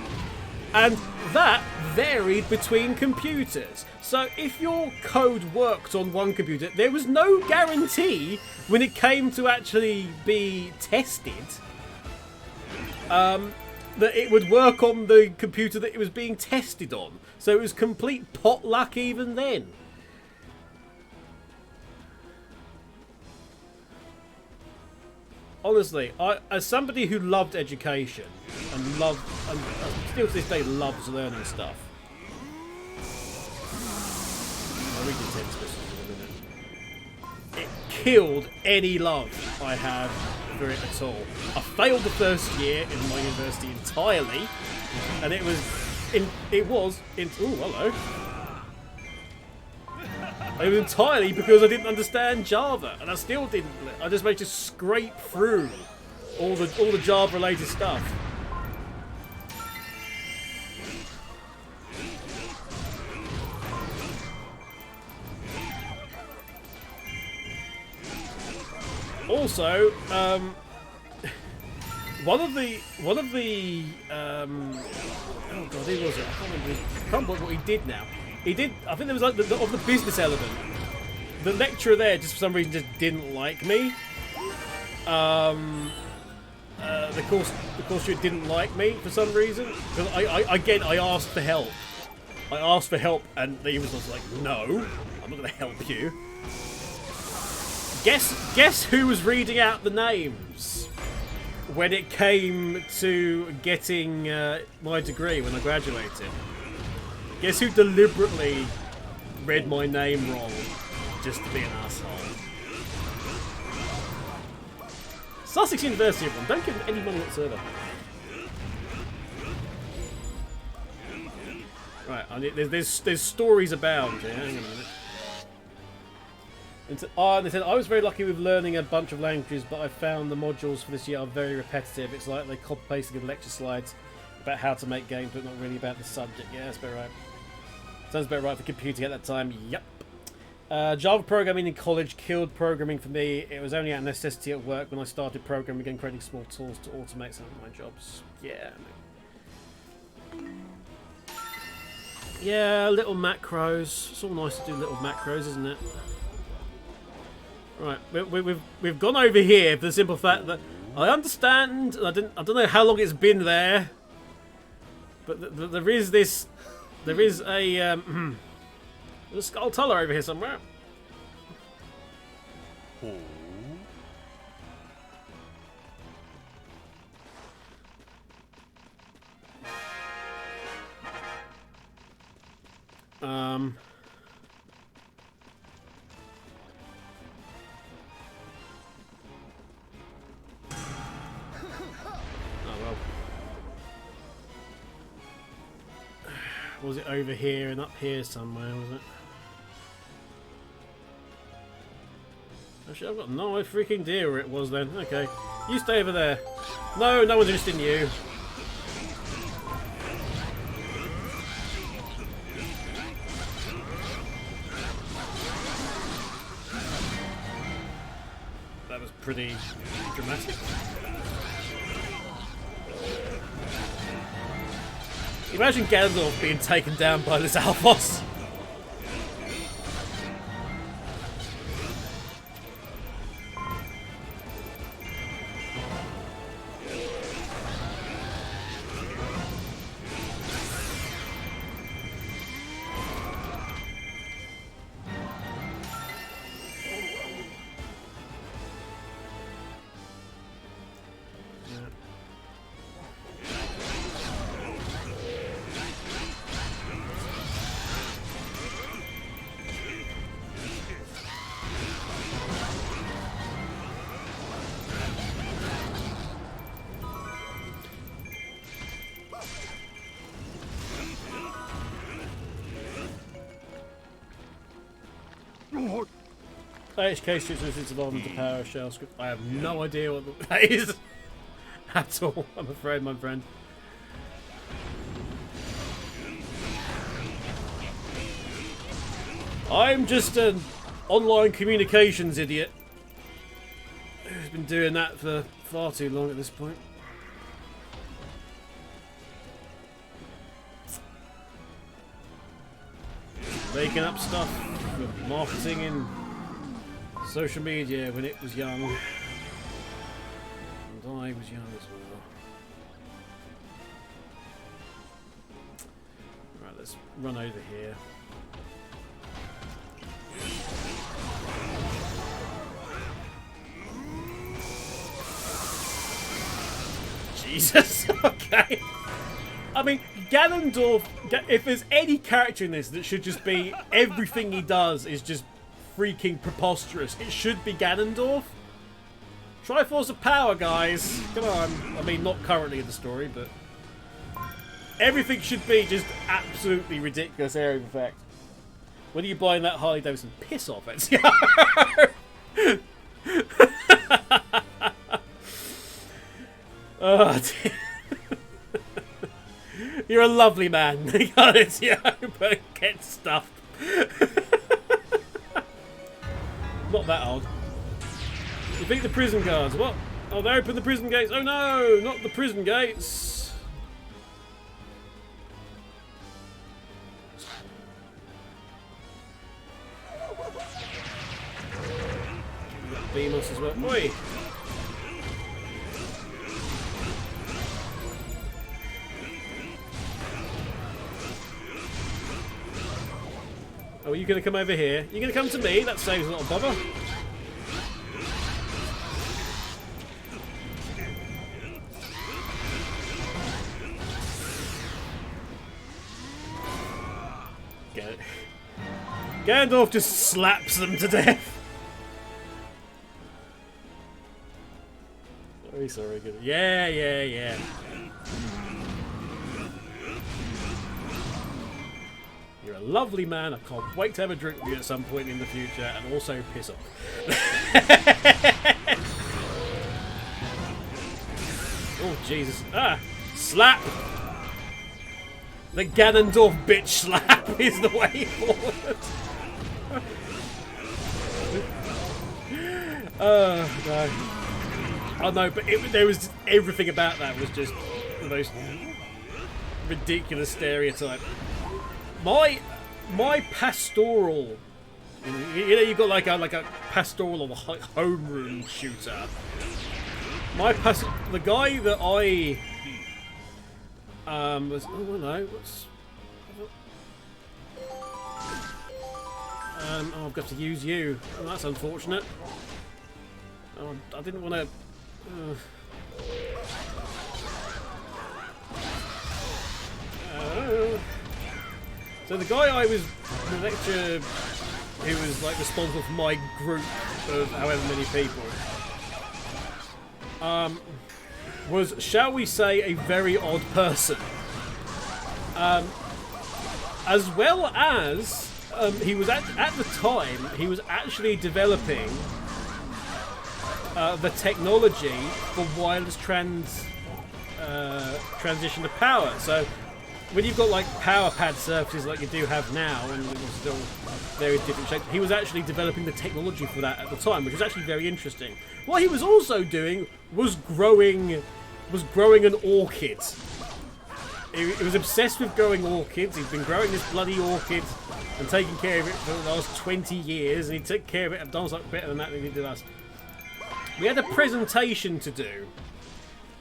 And that varied between computers. So if your code worked on one computer, there was no guarantee when it came to actually be tested that it would work on the computer that it was being tested on. So it was complete potluck even then. Honestly, as somebody who loved education and still to this day loves learning stuff. I'll read the text message in a minute. It killed any love I have for it at all. I failed the first year in my university entirely, and it was oh hello. It was entirely because I didn't understand Java, and I still didn't. I just managed to scrape through all the Java related stuff. Also, one of the oh god, who was it? I can't remember what he did now. He did. I think there was like of the business element. The lecturer there, just for some reason, just didn't like me. The course student didn't like me for some reason. Because I asked for help. I asked for help, and he was just like, "No, I'm not going to help you." Guess who was reading out the names when it came to getting my degree when I graduated? Guess who deliberately read my name wrong just to be an asshole? Sussex University, everyone. Don't give them any money whatsoever. Right, there's stories abound. Yeah, hang on a minute. And they said, I was very lucky with learning a bunch of languages, but I found the modules for this year are very repetitive. It's like they copy-pasting the lecture slides about how to make games, but not really about the subject. Yeah, that's about right. Sounds about right for computing at that time. Yep. Java programming in college killed programming for me. It was only out of necessity at work when I started programming and creating small tools to automate some of my jobs. Yeah. Yeah, little macros. It's all nice to do little macros, isn't it? Right, we've gone over here for the simple fact that I understand. I don't know how long it's been there, but there is this. There is a there's a skull tuller over here somewhere. Was it over here and up here somewhere, was it? Actually, I've got no freaking idea where it was then. Okay. You stay over there. No, no one's interested in you. pretty dramatic. Imagine Ganondorf being taken down by this Alphos. HK switches into on the power shell script. I have no idea what that is at all, I'm afraid, my friend. I'm just an online communications idiot who's been doing that for far too long at this point. Making up stuff for marketing in social media when it was young. And I was young as well. Right, let's run over here. Jesus, okay. I mean, Ganondorf, if there's any character in this that should just be, everything he does is just freaking preposterous, it should be Ganondorf. Triforce of power, guys. Come on. I mean, not currently in the story, but everything should be just absolutely ridiculous area of effect. When are you buying that Harley Davidson? Piss off, Ezio. Oh, dear. You're a lovely man, Ezio, but get stuffed. Not that old. Defeat the prison guards. What? Oh, they open the prison gates. Oh no, not the prison gates. Beamos as well. Oi! Oh, are you going to come over here? You're going to come to me? That saves a lot of bother. Get it. Gandalf just slaps them to death. Sorry, sorry. Good. Yeah, yeah, yeah. You're a lovely man. I can't wait to have a drink with you at some point in the future, and also piss off. Oh, Jesus. Ah! Slap! The Ganondorf bitch slap is the way forward. No. Oh no, but there was everything about that was just the most ridiculous stereotype. My pastoral, you know, you've got like a pastoral or a homeroom shooter. The guy that I was, oh no, what's oh, I've got to use you. Oh, that's unfortunate. Oh, I didn't want to. So the guy I was, the lecturer who was like responsible for my group of however many people, was, shall we say, a very odd person. As well as he was at the time he was actually developing the technology for wireless transition of power. So when you've got like power pad surfaces like you do have now, and it was still various different shapes, he was actually developing the technology for that at the time, which was actually very interesting. What he was also doing was growing an orchid. He was obsessed with growing orchids. He'd been growing this bloody orchid and taking care of it for the last 20 years, and he took care of it and done something better than that than he did us. We had a presentation to do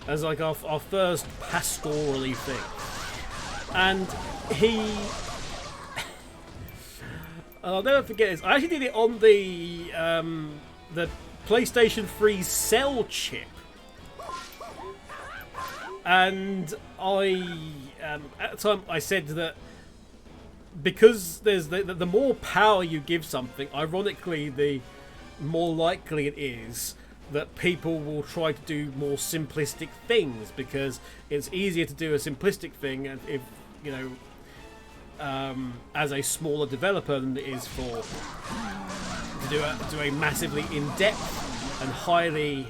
as like our first pastorally thing. And I'll never forget this. I actually did it on the PlayStation 3 cell chip. And at the time I said that because there's the more power you give something, ironically the more likely it is that people will try to do more simplistic things, because it's easier to do a simplistic thing if you know, as a smaller developer than it is to do a massively in-depth and highly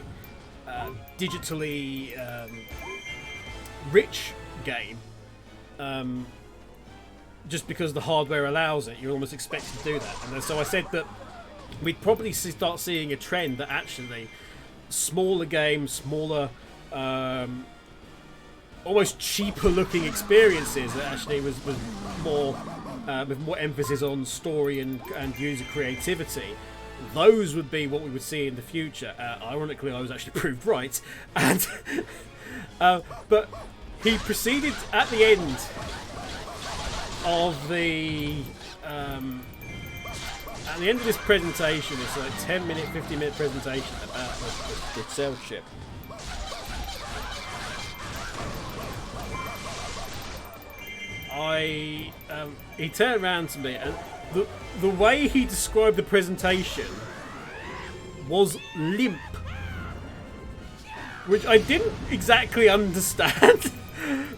digitally rich game. Just because the hardware allows it, you're almost expected to do that. And so I said that we'd probably start seeing a trend that actually smaller games, smaller, almost cheaper looking experiences that actually was more with more emphasis on story and user creativity. Those would be what we would see in the future. Ironically, I was actually proved right, and but he proceeded at the end of this presentation. It's like 10-minute, 15-minute presentation about the cell chip. He turned around to me, and the way he described the presentation was limp, which I didn't exactly understand.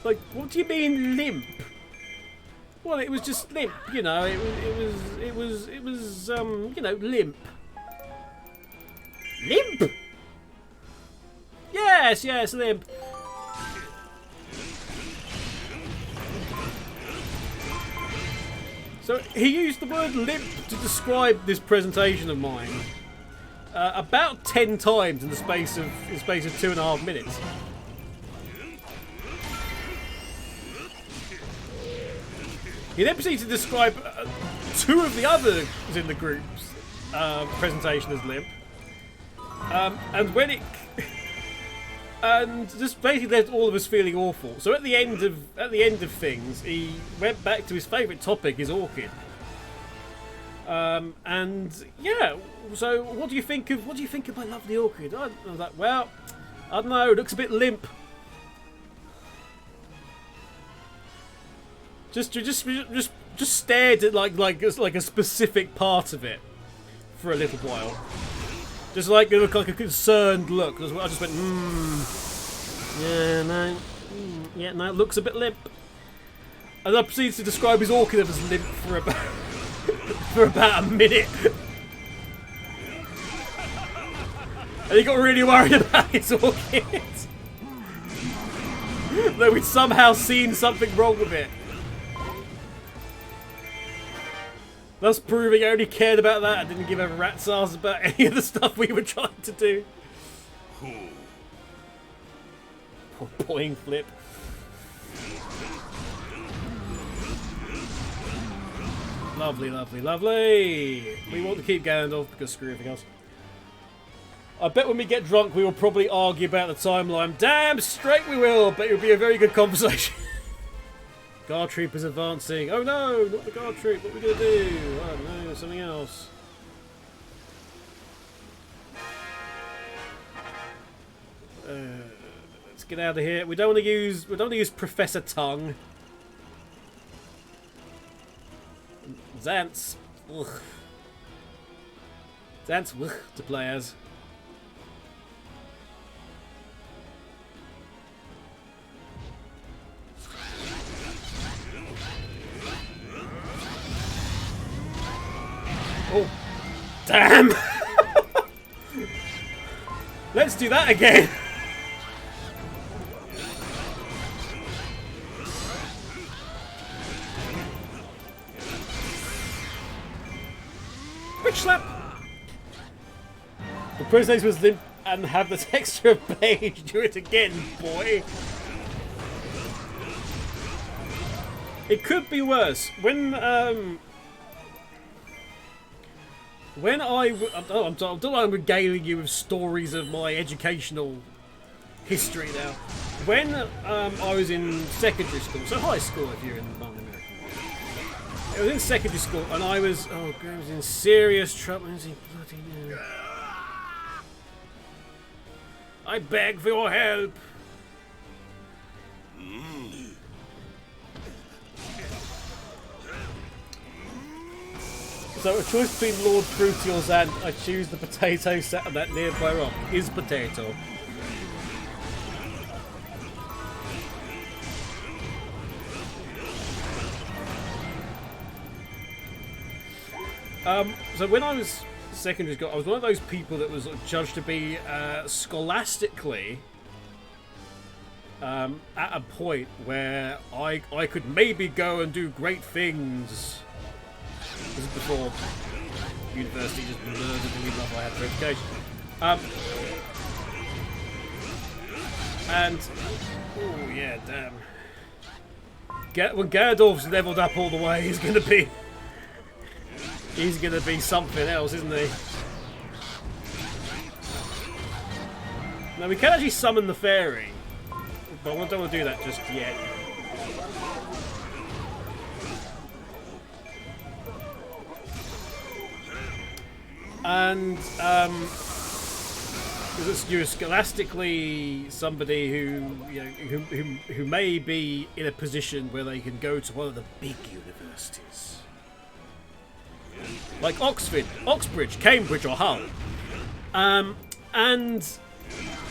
Like, what do you mean limp? Well, it was just limp, you know. It was you know, limp. Limp. Yes, limp. So he used the word limp to describe this presentation of mine about 10 times in the space of 2.5 minutes. He then proceeded to describe two of the others in the group's presentation as limp, and when it and just basically left all of us feeling awful. So at the end of things, he went back to his favourite topic, his orchid. And yeah, so what do you think of my lovely orchid? I was like, well, I don't know, it looks a bit limp. Just stared at like a specific part of it for a little while. Just like it looked like a concerned look. I just went, yeah, no, it looks a bit limp. And I proceeded to describe his orchid as limp for about a minute. And he got really worried about his orchid. That we'd somehow seen something wrong with it. Thus proving I only cared about that and didn't give a rat's ass about any of the stuff we were trying to do. Poor boing flip. Lovely, lovely, lovely. We want to keep Ganondorf because screw everything else. I bet when we get drunk we will probably argue about the timeline. Damn straight we will, but it'll be a very good conversation. Guard troop is advancing. Oh no, not the guard troop. What are we going to do? Oh no, something else. Let's get out of here. We don't want to use Professor Tongue. Zance. Ugh. Zance ugh, to play as. Oh, damn! Let's do that again. Fudge slap! The princess was limp and have the texture of beige. Do it again, boy. It could be worse. When I'm regaling you with stories of my educational history now. When I was in secondary school, so high school if you're in North America. I was in secondary school and I was in serious trouble. I beg for your help. So a choice between Lord Fruity or Zant, I choose the potato sat on that nearby rock. Is potato. So when I was secondary school, I was one of those people that was judged to be scholastically at a point where I could maybe go and do great things. This is before university just murdered the enough I had for education. And oh yeah, damn. When Ganondorf's leveled up all the way, he's gonna be something else, isn't he? Now we can actually summon the fairy, but I don't want to do that just yet. And you're scholastically somebody who may be in a position where they can go to one of the big universities, like Oxford, Oxbridge, Cambridge, or Hull. And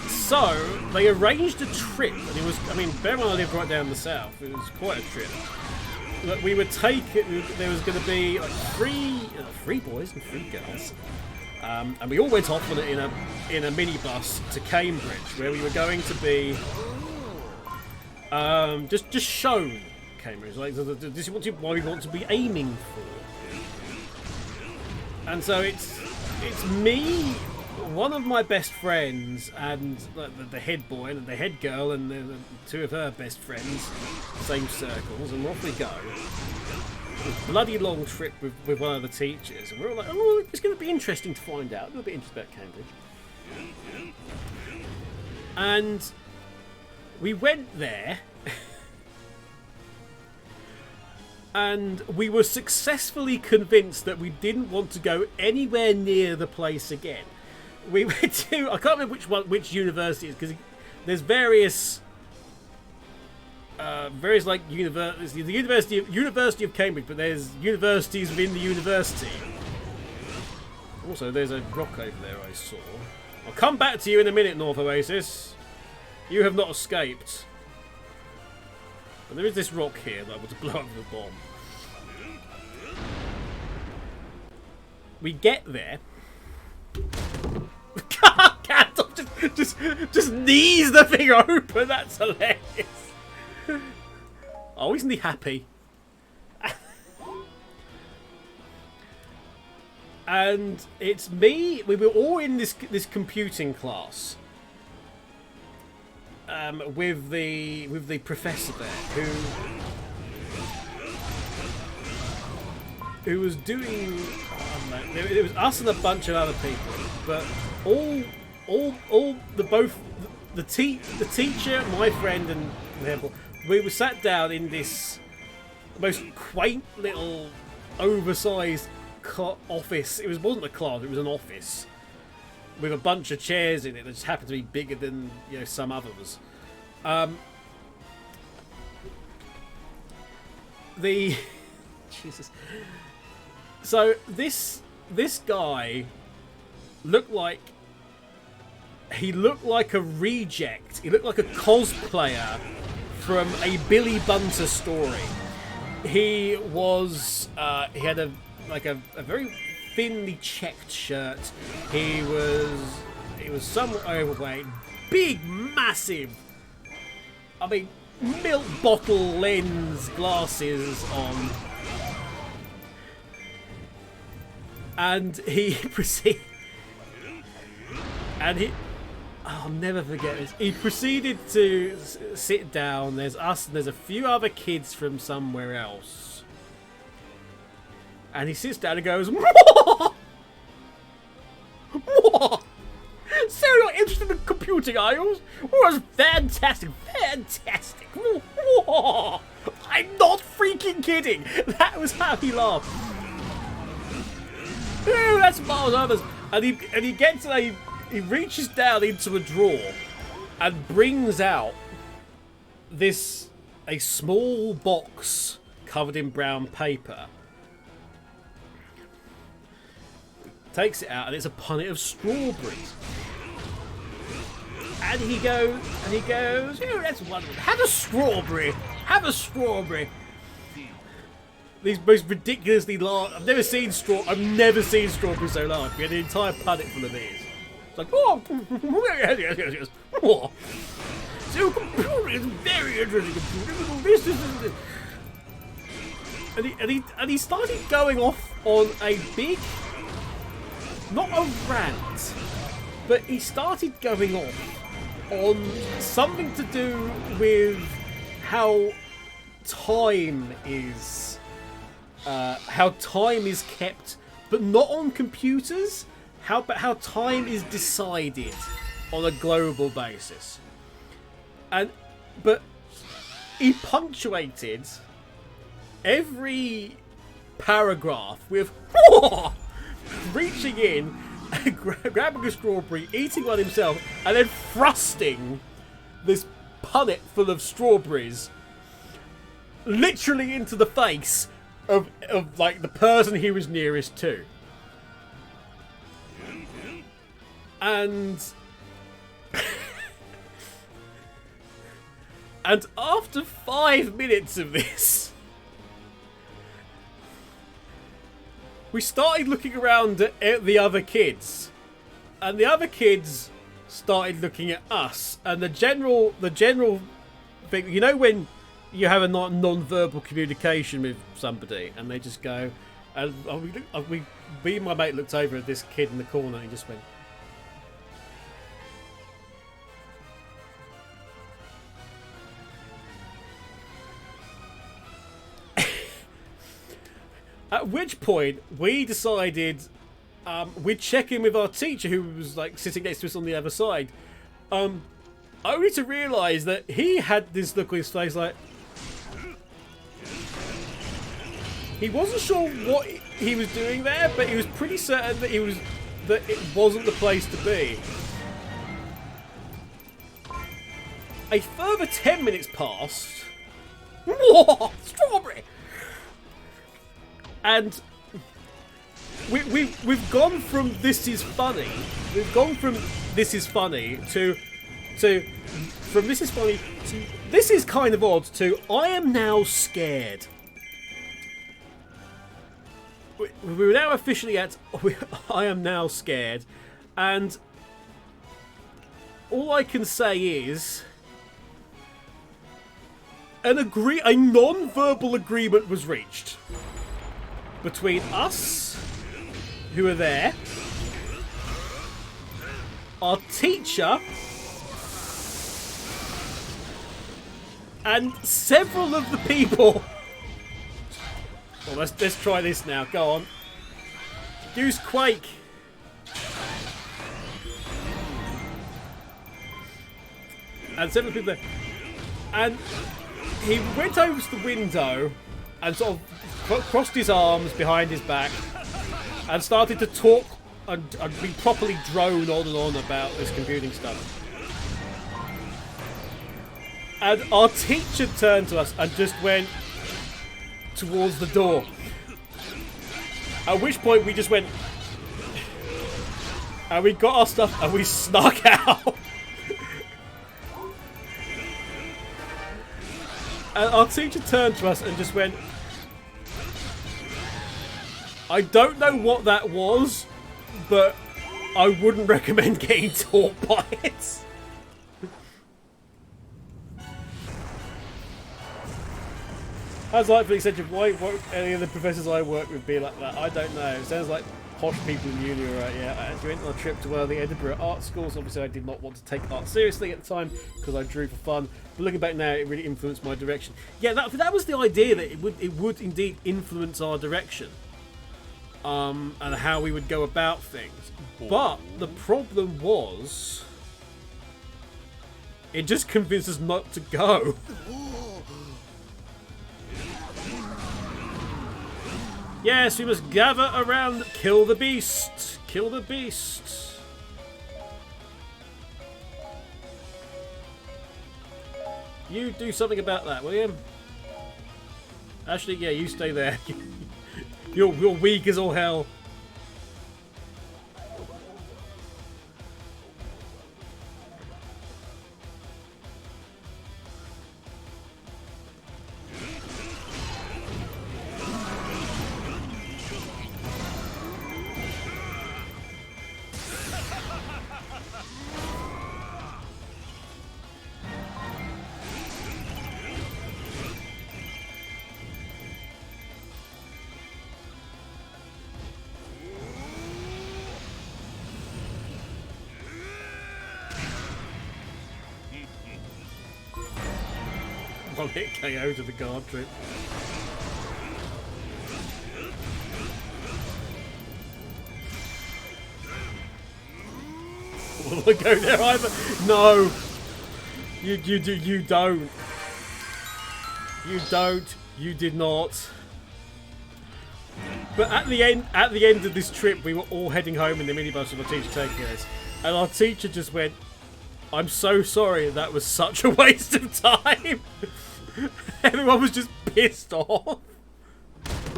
so they arranged a trip, and it was, I mean, bear in mind I lived right down the south. It was quite a trip. That we would take it. There was going to be like three boys and 3 girls, and we all went off on it in a minibus to Cambridge, where we were going to be just shown Cambridge, like this is what we want to be aiming for. And so it's me, one of my best friends, and the head boy and the head girl, and the 2 of her best friends, same circles, and off we go. A bloody long trip with one of the teachers, and we're all like, oh, it's going to be interesting to find out. A little bit interesting about Cambridge. And we went there, and we were successfully convinced that we didn't want to go anywhere near the place again. We went to, I can't remember which university it is, because there's various like universities. The University of Cambridge, but there's universities within the university. Also, there's a rock over there I saw. I'll come back to you in a minute, North Oasis. You have not escaped. But there is this rock here that I want to blow up with a bomb. We get there. just knees the thing open. That's hilarious. Oh, isn't he happy? And it's me. We were all in this computing class with the professor there who was doing. I don't know, it was us and a bunch of other people, but the teacher, my friend, and we were sat down in this most quaint little oversized office. It wasn't a class; it was an office with a bunch of chairs in it that just happened to be bigger than some others. Jesus. So this guy looked like a reject. He looked like a cosplayer from a Billy Bunter story. He was he had a very thinly checked shirt. He was somewhat overweight, big, massive. I mean, milk bottle lens glasses on. And he proceeded... And he... Oh, I'll never forget this. He proceeded to sit down. There's us and there's a few other kids from somewhere else. And he sits down and goes, "Mwah! Mwah! So you're interested in computing, are you? Oh, that's fantastic, fantastic. Mwah! I'm not freaking kidding. That was how he laughed. Oh, that's Miles Others. And he gets he reaches down into a drawer and brings out a small box covered in brown paper. Takes it out and it's a punnet of strawberries. And he goes, "Oh, that's wonderful. Have a strawberry. Have a strawberry." These most ridiculously large. I've never seen strawberries so large. We had an entire punnet full of these. It's like, oh, yes. Oh. So computer is very interesting. This. And he started going off on a big, not a rant, but he started going off on something to do with how time is kept, but not on computers. But how time is decided on a global basis. But he punctuated every paragraph with reaching in, grabbing a strawberry, eating one himself, and then thrusting this punnet full of strawberries literally into the face of like the person he was nearest to. And and after 5 minutes of this, we started looking around at the other kids, and the other kids started looking at us. And the general thing, you know, when you have a non-verbal communication with somebody, and they just go, and me and my mate looked over at this kid in the corner, and he just went. At which point, we decided we'd check in with our teacher, who was like sitting next to us on the other side. Only to realise that he had this look on his face like... He wasn't sure what he was doing there, but he was pretty certain that it wasn't the place to be. A further 10 minutes passed. Whoa! Strawberry! And we've gone from this is funny. We've gone from this is funny to from this is funny to this is kind of odd to I am now scared. We're now officially at I am now scared, and all I can say is a non-verbal agreement was reached between us, who are there, our teacher, and several of the people. Well, let's try this now. Go on. Use Quake. And several people there. And he went over to the window and sort of crossed his arms behind his back and started to talk and be properly drone on and on about this computing stuff. And our teacher turned to us and just went towards the door. At which point we just went and we got our stuff and we snuck out. And our teacher turned to us and just went, I don't know what that was, but I wouldn't recommend getting taught by it. As rightfully said, why won't any of the professors I work with be like that? I don't know. It sounds like posh people in uni, right? Yeah, I actually went on a trip to one of the Edinburgh art schools. Obviously, I did not want to take art seriously at the time because I drew for fun. But looking back now, it really influenced my direction. Yeah, that was the idea, that it would indeed influence our direction, and how we would go about things. But the problem was, it just convinced us not to go. Yes, we must gather around, kill the beast. Kill the beast. You do something about that, William. Actually, yeah, you stay there. You're weak as all hell. One hit KO to the guard trip. Will I go there either? No! You don't. You don't. You did not. But at the end of this trip, we were all heading home in the minibus with our teacher taking us, and our teacher just went, "I'm so sorry, that was such a waste of time." Everyone was just pissed off.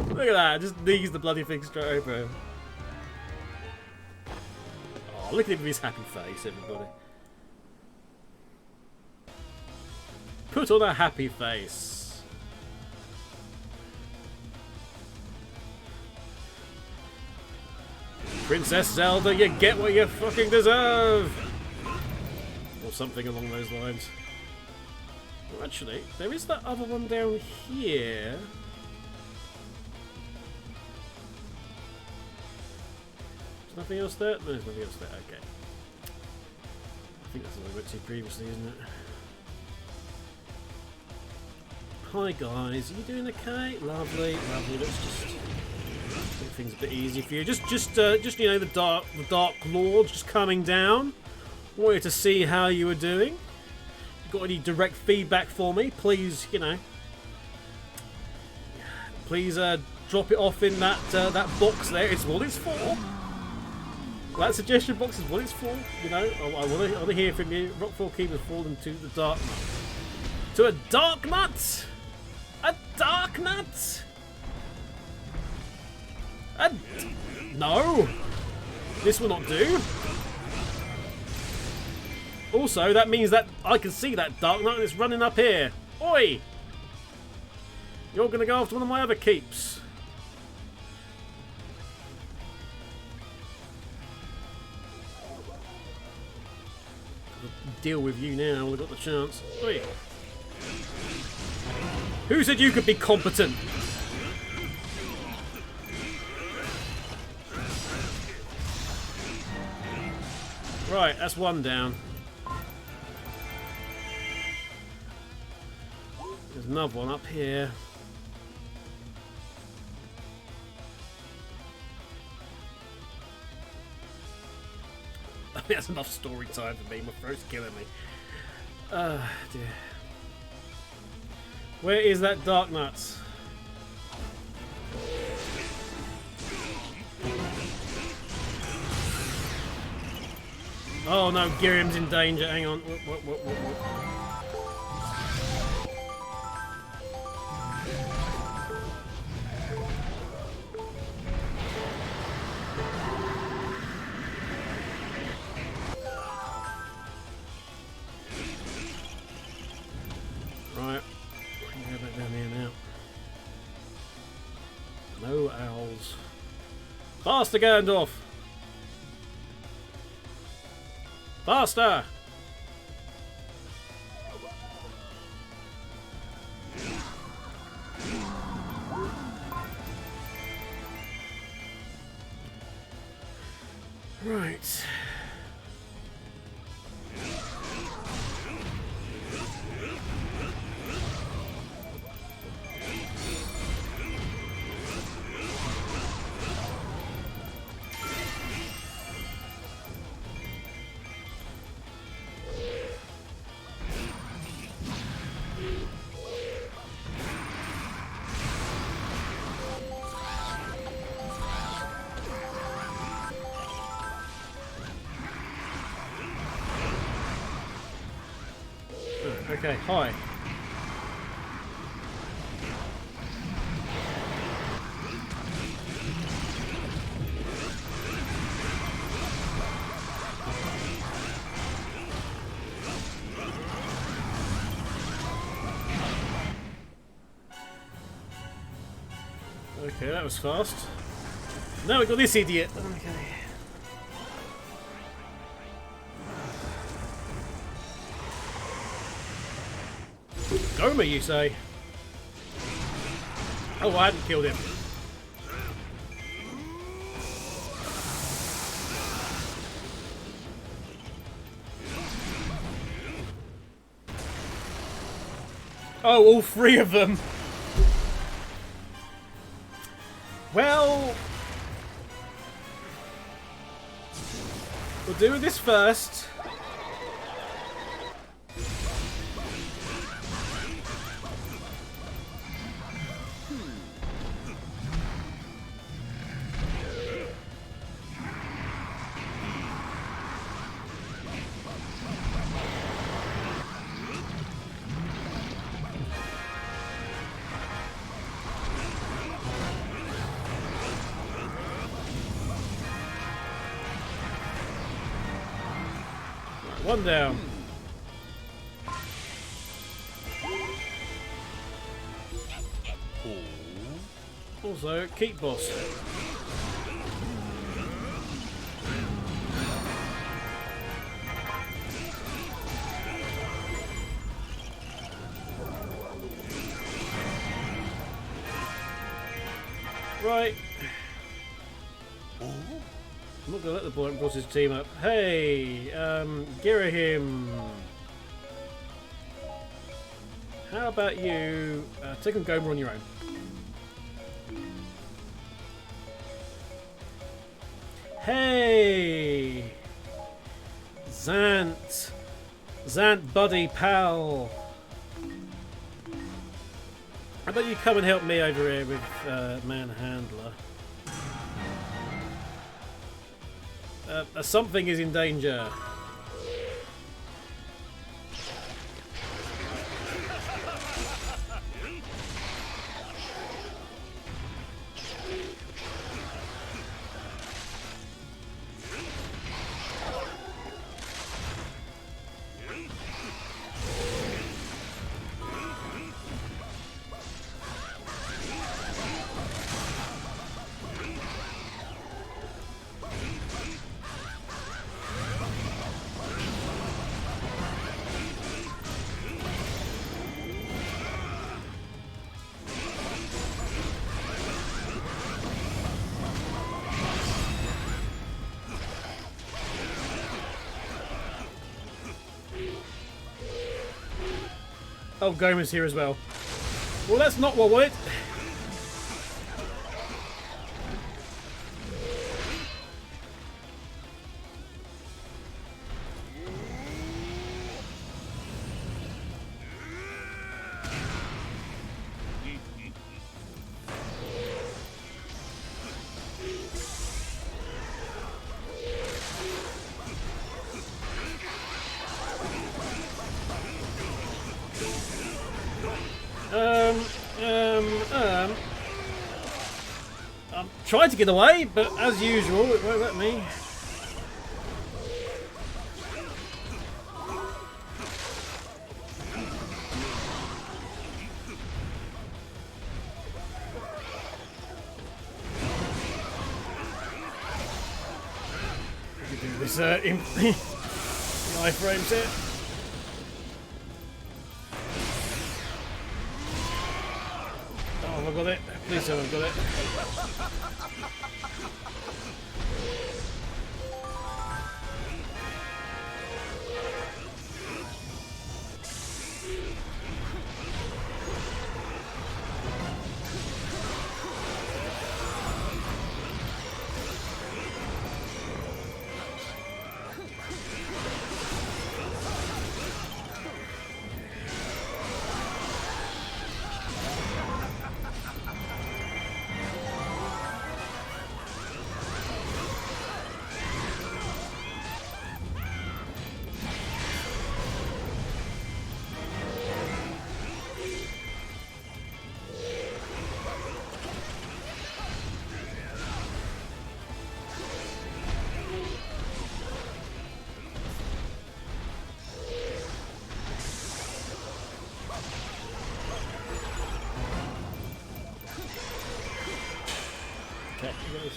Look at that, just knees the bloody thing straight over. Oh, look at him with his happy face, everybody. Put on a happy face. Princess Zelda, you get what you fucking deserve! Or something along those lines. Well, actually, there is that other one down here. There's nothing else there? No, there's nothing else there. Okay. I think that's what I went to previously, isn't it? Hi guys, are you doing okay? Lovely, lovely. Let's just make things a bit easier for you. Just you know, the Dark Lords just coming down. Wanted to see how you were doing. Got any direct feedback for me? Please, you know, please drop it off in that that box there. It's what it's for. That suggestion box is what it's for. You know, I want to hear from you. Rockfall Keep has fallen to the dark nut. To a dark nut. A dark nut. No. This will not do. Also, that means that I can see that dark knight and it's running up here. Oi! You're going to go after one of my other keeps. I'll deal with you now while I've got the chance. Oi! Who said you could be competent? Right, that's one down. There's another one up here. I think that's enough story time for me. My throat's killing me. Dear. Where is that dark nuts? Oh no, Giriam's in danger. Hang on. What? Right. I can go back down here now. No owls. Faster, Gandalf! Faster! Right. Okay, hi. Okay, that was fast. Now we got this idiot. Okay. Goma, you say? Oh, I hadn't killed him. Oh, all three of them. Well, we'll do this first. One down. Also, keep boss. Right. I'm not gonna let the boy cross his team up. Hey, Girahim. How about you take on Goma on your own? Hey, Zant, buddy, pal. How about you come and help me over here with Manhandler? Something is in danger. Oh, Goma's here as well. Well, that's not what I wanted. I'm trying to get away, but as usual, it won't let me. We can do this in iframes here. I've got it. Please tell me I've got it. Okay, you got this.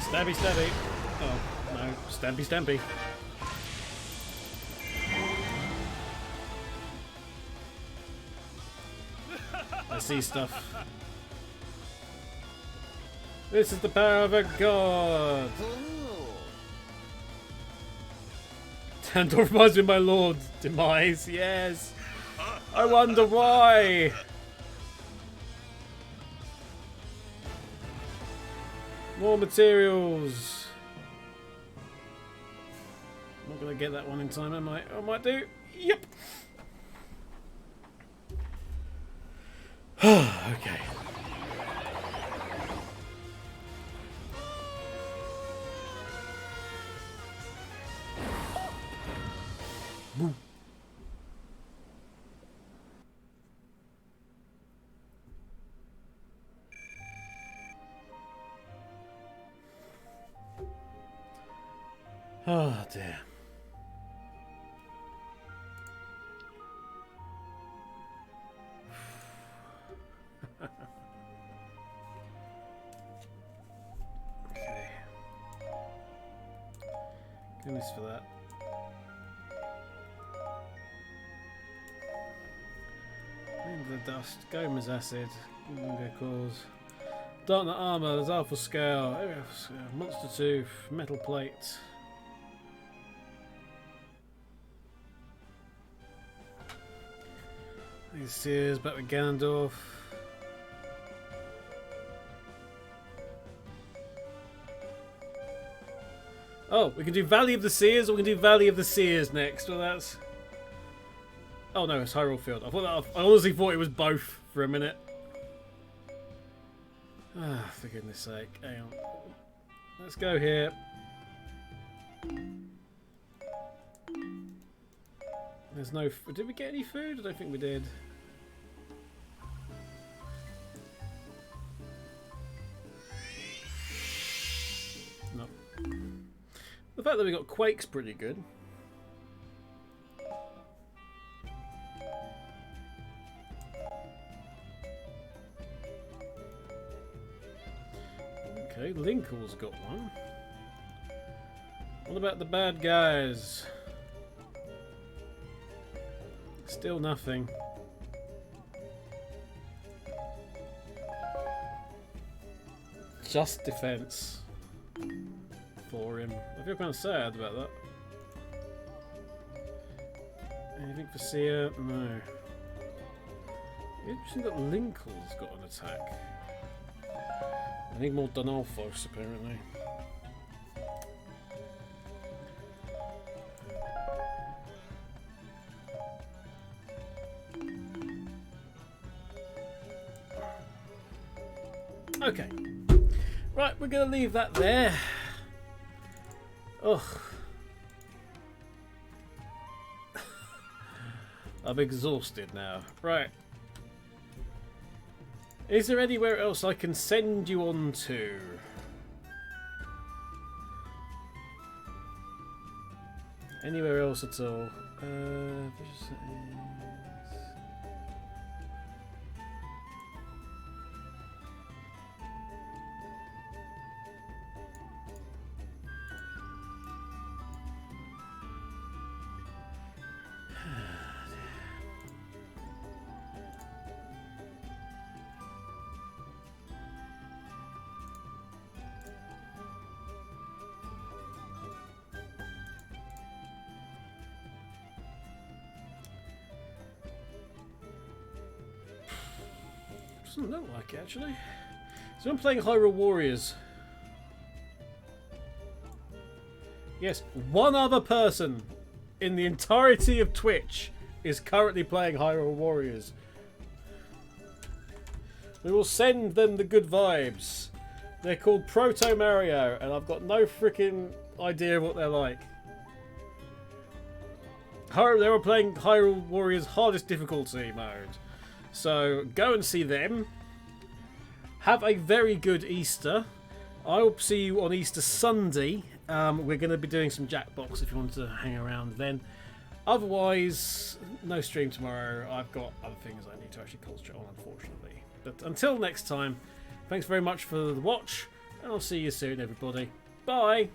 Stabby, stabby. Oh, no. Stampy, stampy. I see stuff. This is the power of a god. Tandor reminds me of my lord's demise. Yes. I wonder why. More materials. I'm not going to get that one in time, am I? I might do. Yep. Okay. Woo. Oh dear. Okay. Goodness for that. Into the dust. Gomer's acid. Gunga cores. Darkness armor. There's alpha scale. Monster tooth. Metal plate. These Sears back with Ganondorf. Oh, we can do Valley of the Seers, or we can do Valley of the Seers next. Well, that's. Oh no, it's Hyrule Field. I honestly thought it was both for a minute. Ah, for goodness sake. Hang on. Let's go here. There's no. Did we get any food? I don't think we did. No. The fact that we got Quake's pretty good. Okay, Linkle's got one. What about the bad guys? Still nothing. Just defense for him. I feel kind of sad about that. Anything for Sia? No. Interesting that Linkle's got an attack. I need more Donalfos apparently. Okay. Right, we're going to leave that there. Ugh. I'm exhausted now. Right. Is there anywhere else I can send you on to? Anywhere else at all? Doesn't look like it, actually. So I'm playing Hyrule Warriors. Yes, one other person in the entirety of Twitch is currently playing Hyrule Warriors. We will send them the good vibes. They're called Proto Mario, and I've got no freaking idea what they're like. They were playing Hyrule Warriors hardest difficulty mode. So go and see them. Have a very good Easter. I will see you on Easter Sunday. We're going to be doing some Jackbox if you want to hang around then. Otherwise, no stream tomorrow. I've got other things I need to actually concentrate on, unfortunately. But until next time, thanks very much for the watch, and I'll see you soon, everybody. Bye!